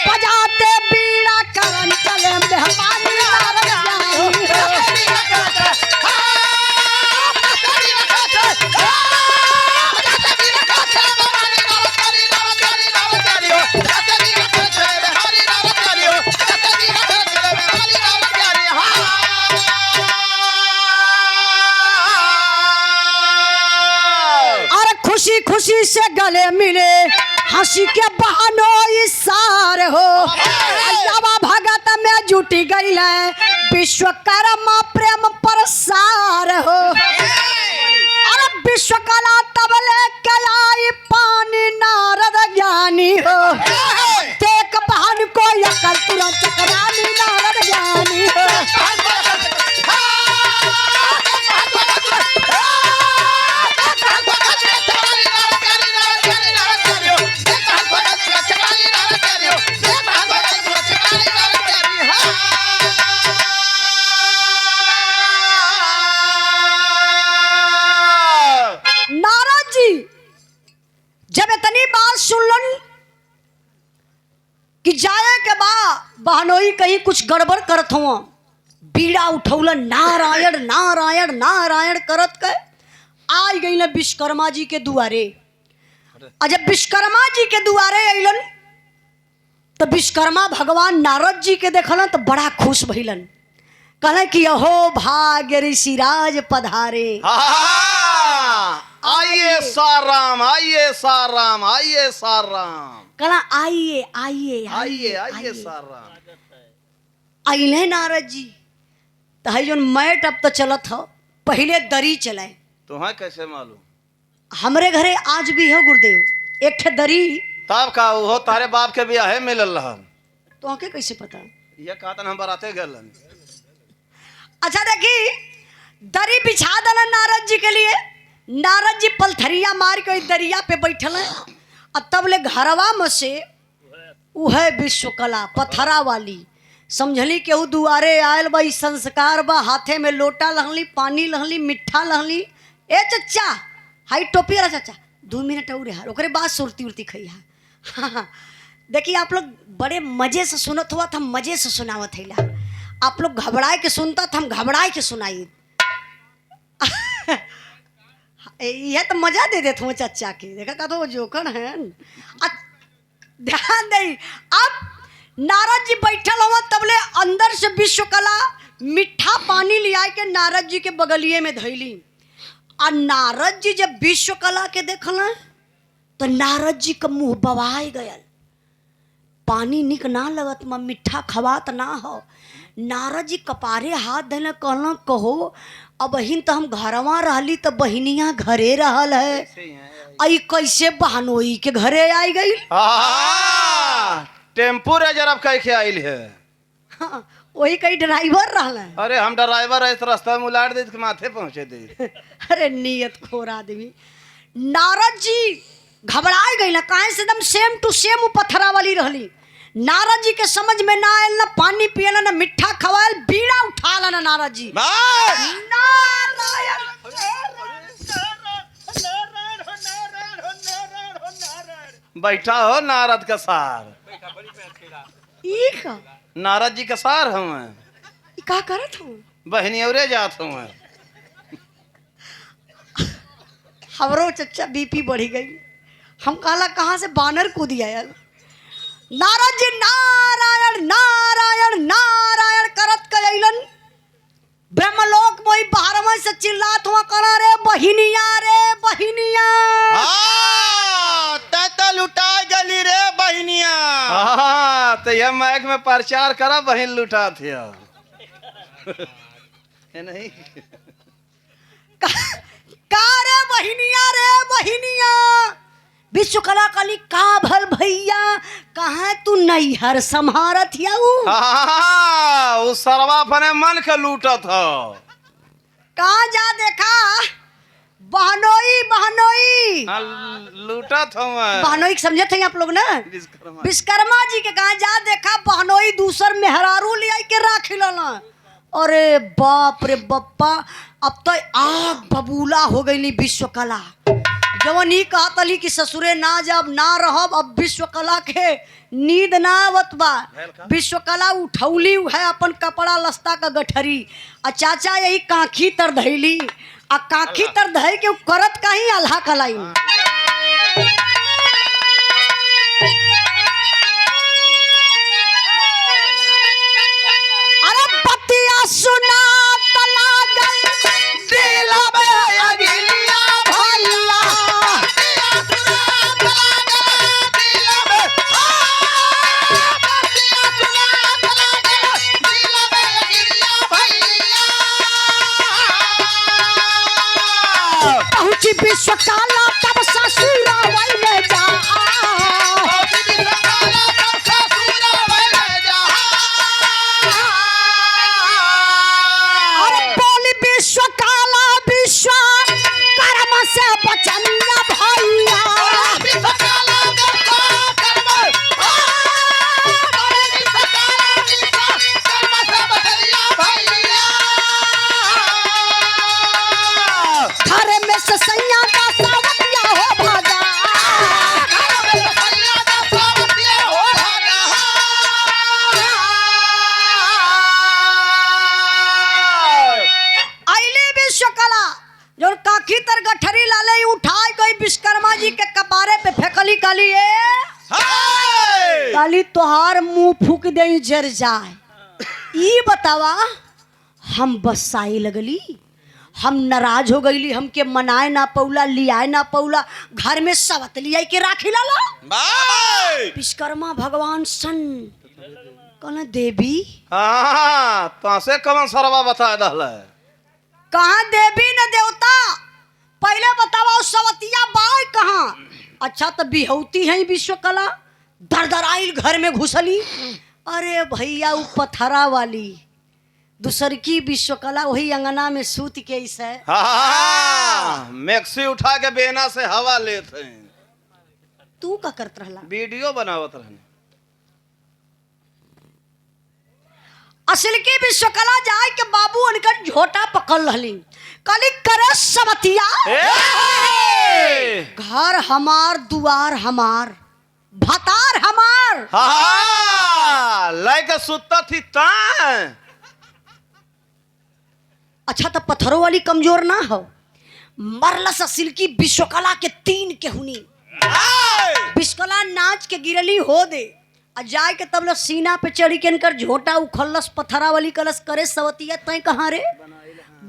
बजाते बीड़ा करन चले मेहमानी, नारद ज्ञानी हो। गले मिले हंसी के बहानो इशार हो जवा भगत में जुटी गई है विश्वकर्मा प्रेम प्रसार हो अरे विश्वकला तबले कलाई पानी नारद ज्ञानी हो देख बहन को यकल तुरंत चकरानी नारद ज्ञानी हो नारद जी जब इतनी बात सुनलन कि जाए के बा बहनोई कहीं कुछ गड़बड़ करत हुआ बीड़ा उठौलन नारायण नारायण नारायण करत के आई गई विश्वकर्मा जी के दुआरे। और जब विश्वकर्मा जी के दुआरे अलन तो विश्वकर्मा भगवान नारद जी के देखलन तो बड़ा खुश भइलन कहले कि अहो भाग्य ऋषिराज पधारे। आइए साराम आइए साराम आइए साराम कहला आइए आइए आइए आइए साराम अइले नारद जी तो है जोन मैट अब तो चलत हो पहले दरी चलाए तुम्हें कैसे मालूम हमरे घरे आज भी हो गुरुदेव एक ठे दरी तब का हो तारे बाप के ब्याह मिलल रहन तो के कैसे पता ये कहतन हम बराते गलन। अच्छा देखी दरी बिछा दलन नारद जी के लिए नारद जी पलथरिया मार के दरिया पे बैठल है और तब ले घरवा में से उहे विश्वकला पथरा वाली समझली केहू दुआरे आयल बा संस्कार बा हाथे में लोटा लहली पानी लहली मिठा लहली ए चच्चा हाई टोपी वाला चाचा 2 मिनट और यार ओकरे बाद सुरती उरती खई है। हाँ देखिए आप लोग बड़े मजे से सुनत हुआ था मजे से सुनावत है आप लोग घबराए के सुनता था हम घबराए के सुनाई यह तो मजा दे देते हूँ चच्चा के देखा का तो जोकन है ध्यान दे। अब नारद जी बैठल हुआ तबले अंदर से विश्वकला मीठा पानी लिया के नारद जी के बगलिए में धैली और नारद जी जब विश्वकला के देखल तो नारद जी का मुंह बवाए गयल पानी निक ना लगत में मीठा खवात ना हो। नारद जी कपारे हाथ धैले कहल कहो अब बहिन तो हम घरवा रहली तो बहिनिया घरे रहल है आई कैसे बहनोई के घरे आई गई। टेम्पू रिजर्व कह के आइल है। हाँ, वही कई ड्राइवर रहल है। अरे हम ड्राइवर है रास्ता में उलाट दे के माथे पहुंचे दे। अरे नियत खोर आदमी। नारद जी घबराए गई ना काहे से एकदम सेम टू सेम पथरा वाली रहली। नारद जी के समझ में ना आयल ना पानी पियल ना मिठा खवायल बीड़ा उठा ला ना नारद जी नारायण बैठा हो नारद का सार नारद जी का सार हम का करत हूँ बहनी औरे जात हूँ हमरो चच्चा बीपी बढ़ी गई हम कहला कहाँ से बानर कूद आयल। नारद जी नारायण नारायण नारायण करत कइलन ब्रह्मलोक मोई 12वें से चिल्लात हुआ करा रे बहिनिया तता लुटा गली रे बहनिया। तो ये मैक में प्रचार करा बहन लुटा थे नहीं का रे बहिनिया विश्वकला काली का भल भैया कहाँ तू नैहर संहारत उस सरवा फने मन के लूटत हो कहाँ जा देखा बहनोई लूटत हो बहनोई समझे थे आप लोग ना विश्वकर्मा जी के कहाँ जा देखा बहनोई दूसर मेहरारू ले आई के राखी लला। अरे बाप रे बप्पा अब तो आग बबूला हो गई विश्वकला जवन ही कहतली कि ससुरे ना जब ना रहब अब विश्वकला के नींद ना आवत बा। विश्वकला उठौली है अपन कपड़ा लस्ता का गठरी आ चाचा यही काखी तर धैली आ काखी तर धै के करत कहीं अल्लाह कलाई अरे पतिया सुना तला गई दिल में अगिलिया भैया विश्वकाला तब ससुराल में जा अरे बोली विश्वकाला विश्व कर्म से बचनिया भैया घर में से सैया का सावतिया हो भागा आइले विश्वकला जो काखी तर गठरी लाले उठाई गई विश्वकर्मा जी के कपारे पे फेंकली काली काली तोहार मुंह फूक दे जर जाए ई बतावा हम बसाई लगली हम नाराज हो गईली हमके मनाए ना पौला लियाए ना पौला घर में सवत लिया के राखी लाला विश्वकर्मा भगवान सन कौन देवी हाँ तासे कमन सरवा बता दहल कहाँ देवी न देवता पहले बतावा सवतिया बाई कहाँ अच्छा तो बिहौती है विश्वकला दरदराइल घर में घुसली अरे भैया वो पथरा वाली दूसर की विश्वकला वही अंगना में सूत के इसे हाँ मैक्सी उठा के बेना से हवा लेते हैं तू का करत रहला वीडियो बनावत रहने असल की विश्वकला जाए के बाबू उनकर झोटा पकड़ रहली कली करे सवतिया घर हमार दुआर हमार भतार हमार हाँ लाइक सुत्ता थी तां अच्छा तो पत्थरों वाली कमजोर ना हो मरलस असिल की विश्वकला के 3 के हुनी विश्वकला नाच के गिरली हो दे आ जाए के तब सीना पे चढ़ी के इनकर झोटा उखलस पत्थरा वाली कलस करे सवतिया तय कहाँ रे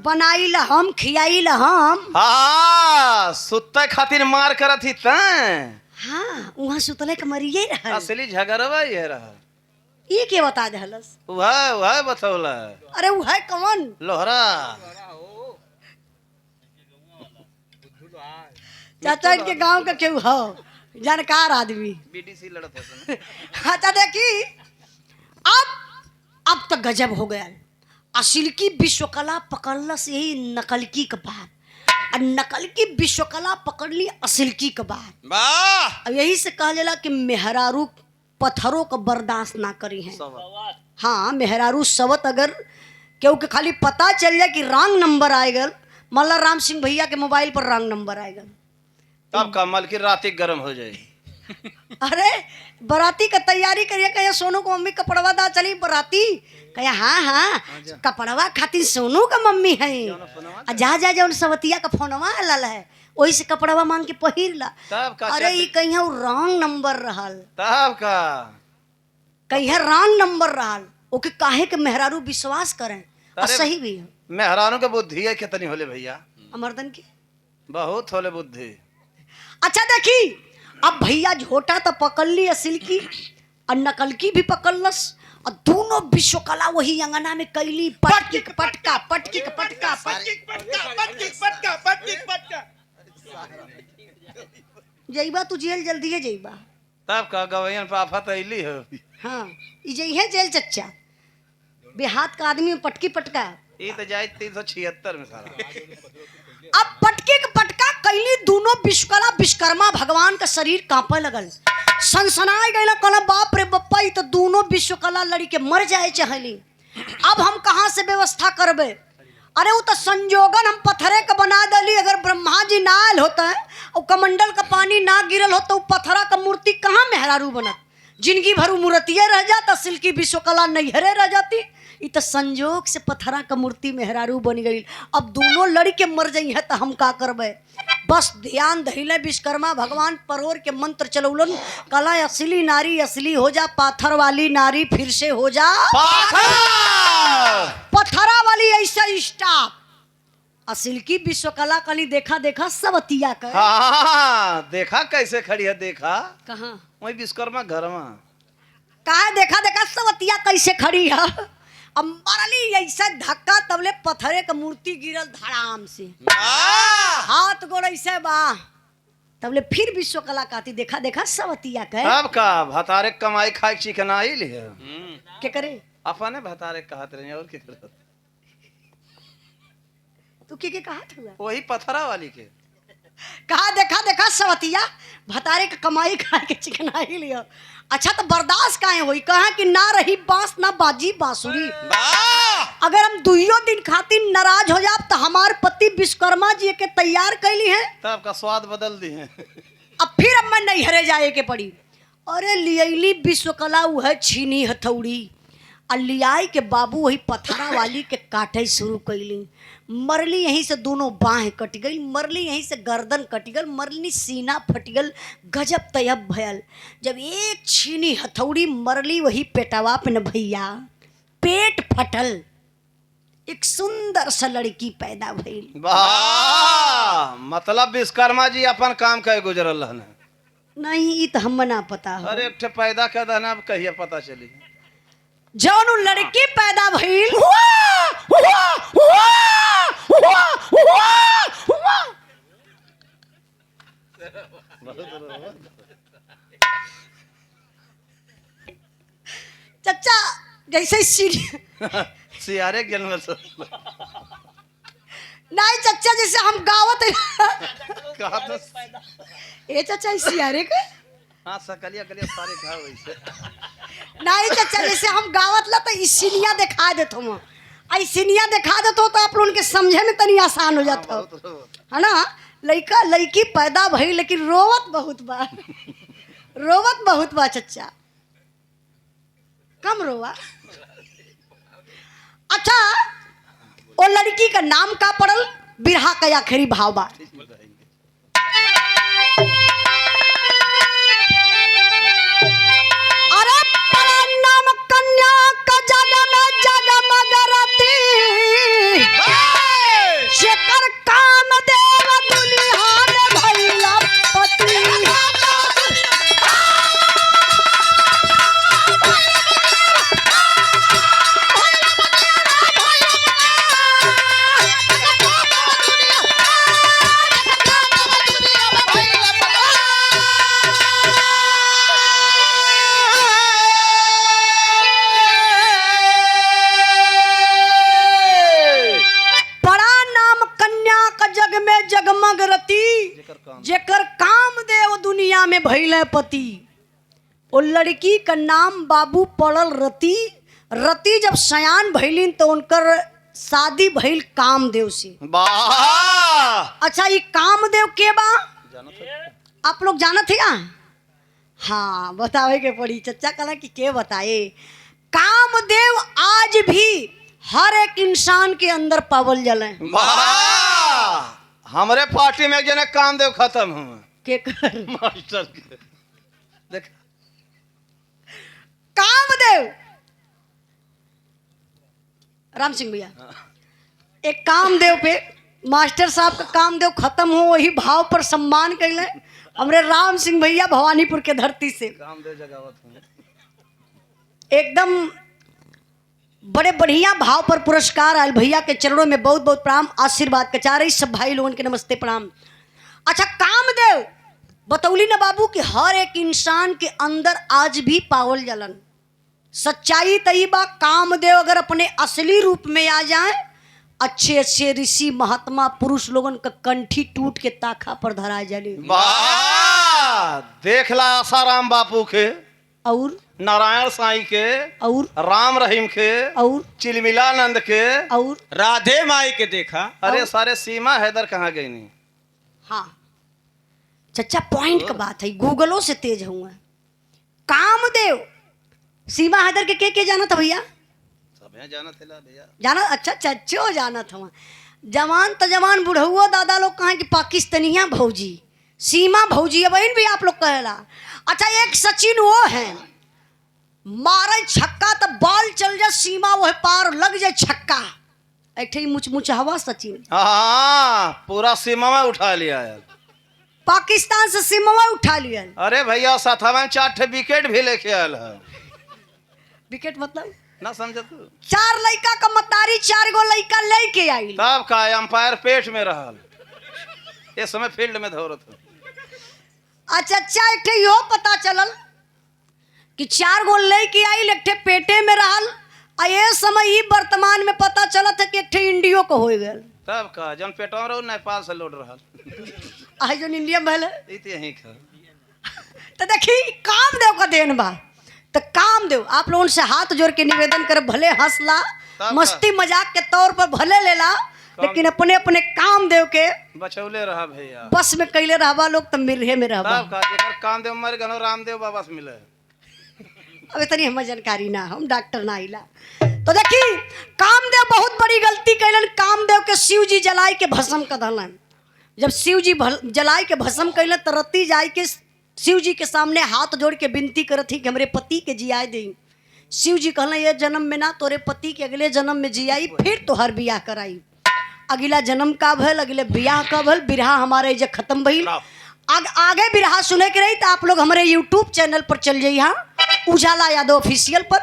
बनाई हम खियाई हम हाँ सुत्ता खातिर मार करत थी तां हाँ वहाँ सुतले के मरिए रहा असली झगड़वा ये रहा ये के बता दहलस वह बतौला अरे वो है कौन लोहरा चाचा इनके गांव का क्यों हो जानकार आदमी बीडीसी लड़त है अच्छा देखी अब तो गजब हो गया असिल की विश्वकला पकड़लस यही नकल की बात और नकल की विश्वकला पकड़ ली असिल की बात वाह अब यही से कहा जाला कि मेहरारू पत्थरों को बर्दाश्त ना करी है हाँ मेहरारू सवत अगर क्योंकि खाली पता चल जाए कि रॉन्ग नंबर आएगा मल्ला राम सिंह भैया के मोबाइल पर रॉन्ग नंबर आएगा तब कमल की रात गर्म हो जाएगी अरे बराती का तैयारी करिए कहीं सोनू को मम्मी कपड़वा दा चली बराती कहे हाँ हाँ कपड़वा खातिर सोनू का मम्मी है जा जा जा सवतिया का फोनवा लाल है वही से कपड़वा मांग के पहिर ला अरे ये कहीं रॉन्ग नंबर रहल तब का कहीं रॉन्ग नंबर रहल ओके काहे के मेहरारू विश्वास करें और सही भी है मेहरानों के बुद्धि है कितनी होले भैया अमरदन की बहुत होले बुद्धि अच्छा देखी अब भैया झोटा तो पकड़ ली असिल की और नकल की भी पकड़लस और दोनों विश्वकला वही अंगना में कैली पटकी पटका पटकी पटका जईबा तू जेल जल्दी है जईबा तब का गवैयन पे आफत अइली है हाँ ई है जेल चच्चा बेहात का आदमी में पटकी पटका ये तो जाए 376 में सारा अब पटके के पटका कैली दोनों विश्वकला विश्वकर्मा भगवान का शरीर कांपे लगल सनसनाए गए कहला बाप रे बप्पा तो दोनों विश्वकला लड़ी के मर जाए चाहली अब हम कहाँ से व्यवस्था करबे अरे वो तो संजोगन हम पत्थरे का बना दली अगर ब्रह्मा जी ना आयल होता है और कमंडल का पानी ना गिरल होता तो पत्थरा का मूर्ति कहाँ मेहरारू बनत जिंदगी भर मूर्तियाँ रह जाता सिल्की विश्वकला नैहरे रह जाती ये तो संजोग से पत्थरा का मूर्ति मेहरारू बन गई अब दोनों लड़ी के मर जाई है तो हम का करबे बस ध्यान धैले विश्वकर्मा भगवान परोर के मंत्र चलौलन कला असली नारी असली हो जा पाथर वाली नारी फिर से हो जा पत्थरा वाली ऐसा स्टाफ असिल की विश्वकला कली देखा देखा सवतिया का हाँ देखा कैसे खड़ी है देखा कहाँ वही विश्वकर्मा घर में कहा देखा देखा सवतिया कैसे खड़ी है अब मरली ऐसा धक्का तबले पत्थरे का मूर्ति गिरल धड़ाम से हाथ गोड़ ऐसे बा तबले फिर विश्वकला कहती देखा देखा सवतिया कहे अब का भतारे कमाई खाए चिकना ही लिए के करे अपने भतारे कहत रहे और के करत तू के कहत हुआ वही पथरा वाली के कहा देखा देखा सवतिया भतारे का कमाई खाए के चिकना ही लियो अच्छा तो बर्दाश्त काहे होई कहा कि ना रही बांस ना बाजी बांसुरी अगर हम दुइयो दिन खातिर नाराज हो जाब तो हमार पति विश्वकर्मा जी के तैयार कैली है तब का स्वाद बदल दी है अब फिर अब मैं नहीं हरे जाए के पड़ी अरे लियली विश्वकला वह छीनी हथौड़ी और लियाई के बाबू वही पथरा वाली के काटे शुरू कैली मरली यहीं से दोनों बाहें कट गई मरली यहीं से गर्दन कट गई मरली सीना फट गल गजब तयब भयल जब एक छीनी हथौड़ी मरली वही पेटवा पे न भैया पेट फटल एक सुंदर सा लड़की पैदा भइल वाह मतलब विश्वकर्मा जी अपन काम कहे गुजरल हन नहीं ई तो हम ना पता हो अरे एक पैदा कर देना अब कहिए पता चली जौन उ लड़की पैदा भइल चचा जैसे सियारे गेल से नहीं चचा जैसे हम गावत कहा तो ए चचा सियारे के हाँ सकलिया कलिया सारे खा वैसे नहीं चचा जैसे हम गावत ला तो इसीलिया दिखा देत हम ऐसिनिया दिखा देत हो तो आप लोगन के समझे में तनी आसान हो जाता हो है ना लड़का लड़की पैदा भई लेकिन रोवत बहुत बा चचा कम रोवा अच्छा वो लड़की का नाम का पड़ल बिरहा का आखिरी भाव बा अरे पड़ल नाम कन्या का जगम जगमगरती जेकर काम देव दुनिया में भइला पति जगमग रती जेकर काम देव दुनिया में भइले पति ओ लड़की का नाम बाबू पड़ल रति रति जब सयान भइलिन तो उनकर शादी भइल कामदेव से वाह अच्छा ये कामदेव के बा आप लोग जानत है क्या हाँ बतावे के पड़ी चचा कला कि के बताए कामदेव आज भी हर एक इंसान के अंदर पावल जले वाह हमारे पार्टी में एक जने कामदेव खत्म हुए के कर मास्टर के देख कामदेव राम सिंह भैया एक कामदेव पे मास्टर साहब का कामदेव खत्म हो वही भाव पर सम्मान कैले हमरे राम सिंह भैया भवानीपुर के धरती से कामदेव जगावत हुए एकदम बड़े बढ़िया भाव पर पुरस्कार आयल भैया के चरणों में बहुत बहुत प्रणाम आशीर्वाद के चाह रही सब भाई लोगों के नमस्ते प्रणाम अच्छा कामदेव बतौली ना बाबू कि हर एक इंसान के अंदर आज भी पावल जलन सच्चाई तई बा कामदेव अगर अपने असली रूप में आ जाए अच्छे अच्छे ऋषि महात्मा पुरुष लोगन का कंठी टूट के ताखा पर धरा जाले वाह देख ला आसाराम बापू के और नारायण साईं के और राम रहीम के और चिलमिलानंद के और राधे माई के देखा अरे सारे सीमा हैदर कहाँ गई नहीं हाँ चचा पॉइंट का बात है गूगलों से तेज हुआ कामदेव सीमा हैदर के जाना था भैया सब यहाँ जाना थे भैया जाना अच्छा चच्चो जाना था जवान तो जवान बुढ़हुआ दादा लोग कहें कि पाकिस्तानिया भौजी सीमा भौजी बहन भी आप लोग कहेला अच्छा एक सचिन वो है मारे छक्का तो बॉल चल जाए सीमा वो पार लग जाए छक्का एक मुचमुचहवा सचिन हाँ पूरा सीमा में उठा लिया यार पाकिस्तान से सीमा उठा लिया अरे भैया साथवा में 4 विकेट भी लेके आयल है विकेट मतलब ना समझ तू 4 लड़का का मतारी 4 गो लड़का लेके आई। तब का अंपायर पेट में रहल, ये समय फील्ड में धौरत हो। अच्छा एक ठे इहो पता चलल कि 4 गो लेके आई, एक ठे पेटे में रहल। आ ये समय ई वर्तमान में पता चलत है कि एक ठे इंडियो को हो गए। तब का जन पेटवा रहो नेपाल से लौट रहल, आज जो इंडिया भले यही खा। तो देखी कामदेव का देन बा। तो कामदेव आप लोगों से हाथ जोड़ के निवेदन कर, भले हंसला मस्ती मजाक के तौर पर भले लेला, लेकिन अपने अपने कामदेव के बचौले रहा भैया, बस में कैले रहबा लोग तो मिरहे में रहबा। तब का जेकर कामदेव मर गनो रामदेव बाबा से मिले। अब इतनी हमें जानकारी ना, हम डॉक्टर ना आइला। तो देखी कामदेव बहुत बड़ी गलती कैलन। कामदेव के शिव जी जलाई के भस्म कर दलन। जब शिव जी जलाई के भस्म कैलन तो रत्ती जाई के शिव जी के सामने हाथ जोड़ के विनती करत ही कि हमरे पति के जियाए दे। शिव जी कहलन ये जन्म में ना, तोरे पति के अगले जन्म में जियाई, फिर तोहर बियाह कराई। अगला जन्म का भल, अगले बियाह का भल, बिरहा हमारे जे खत्म भइल। आगे बिरहा सुने के रही तो आप लोग हमारे YouTube चैनल पर चल जाइए, उजाला यादव ऑफिशियल पर।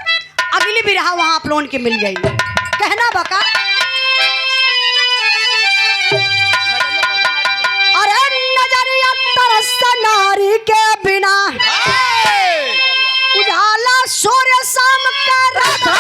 अगली बिरहा वहां आप लोगों के मिल जाएगी। कहना बका अरे नजरिया तरस नारी के बिना, उजाला सूर्य शाम का राधा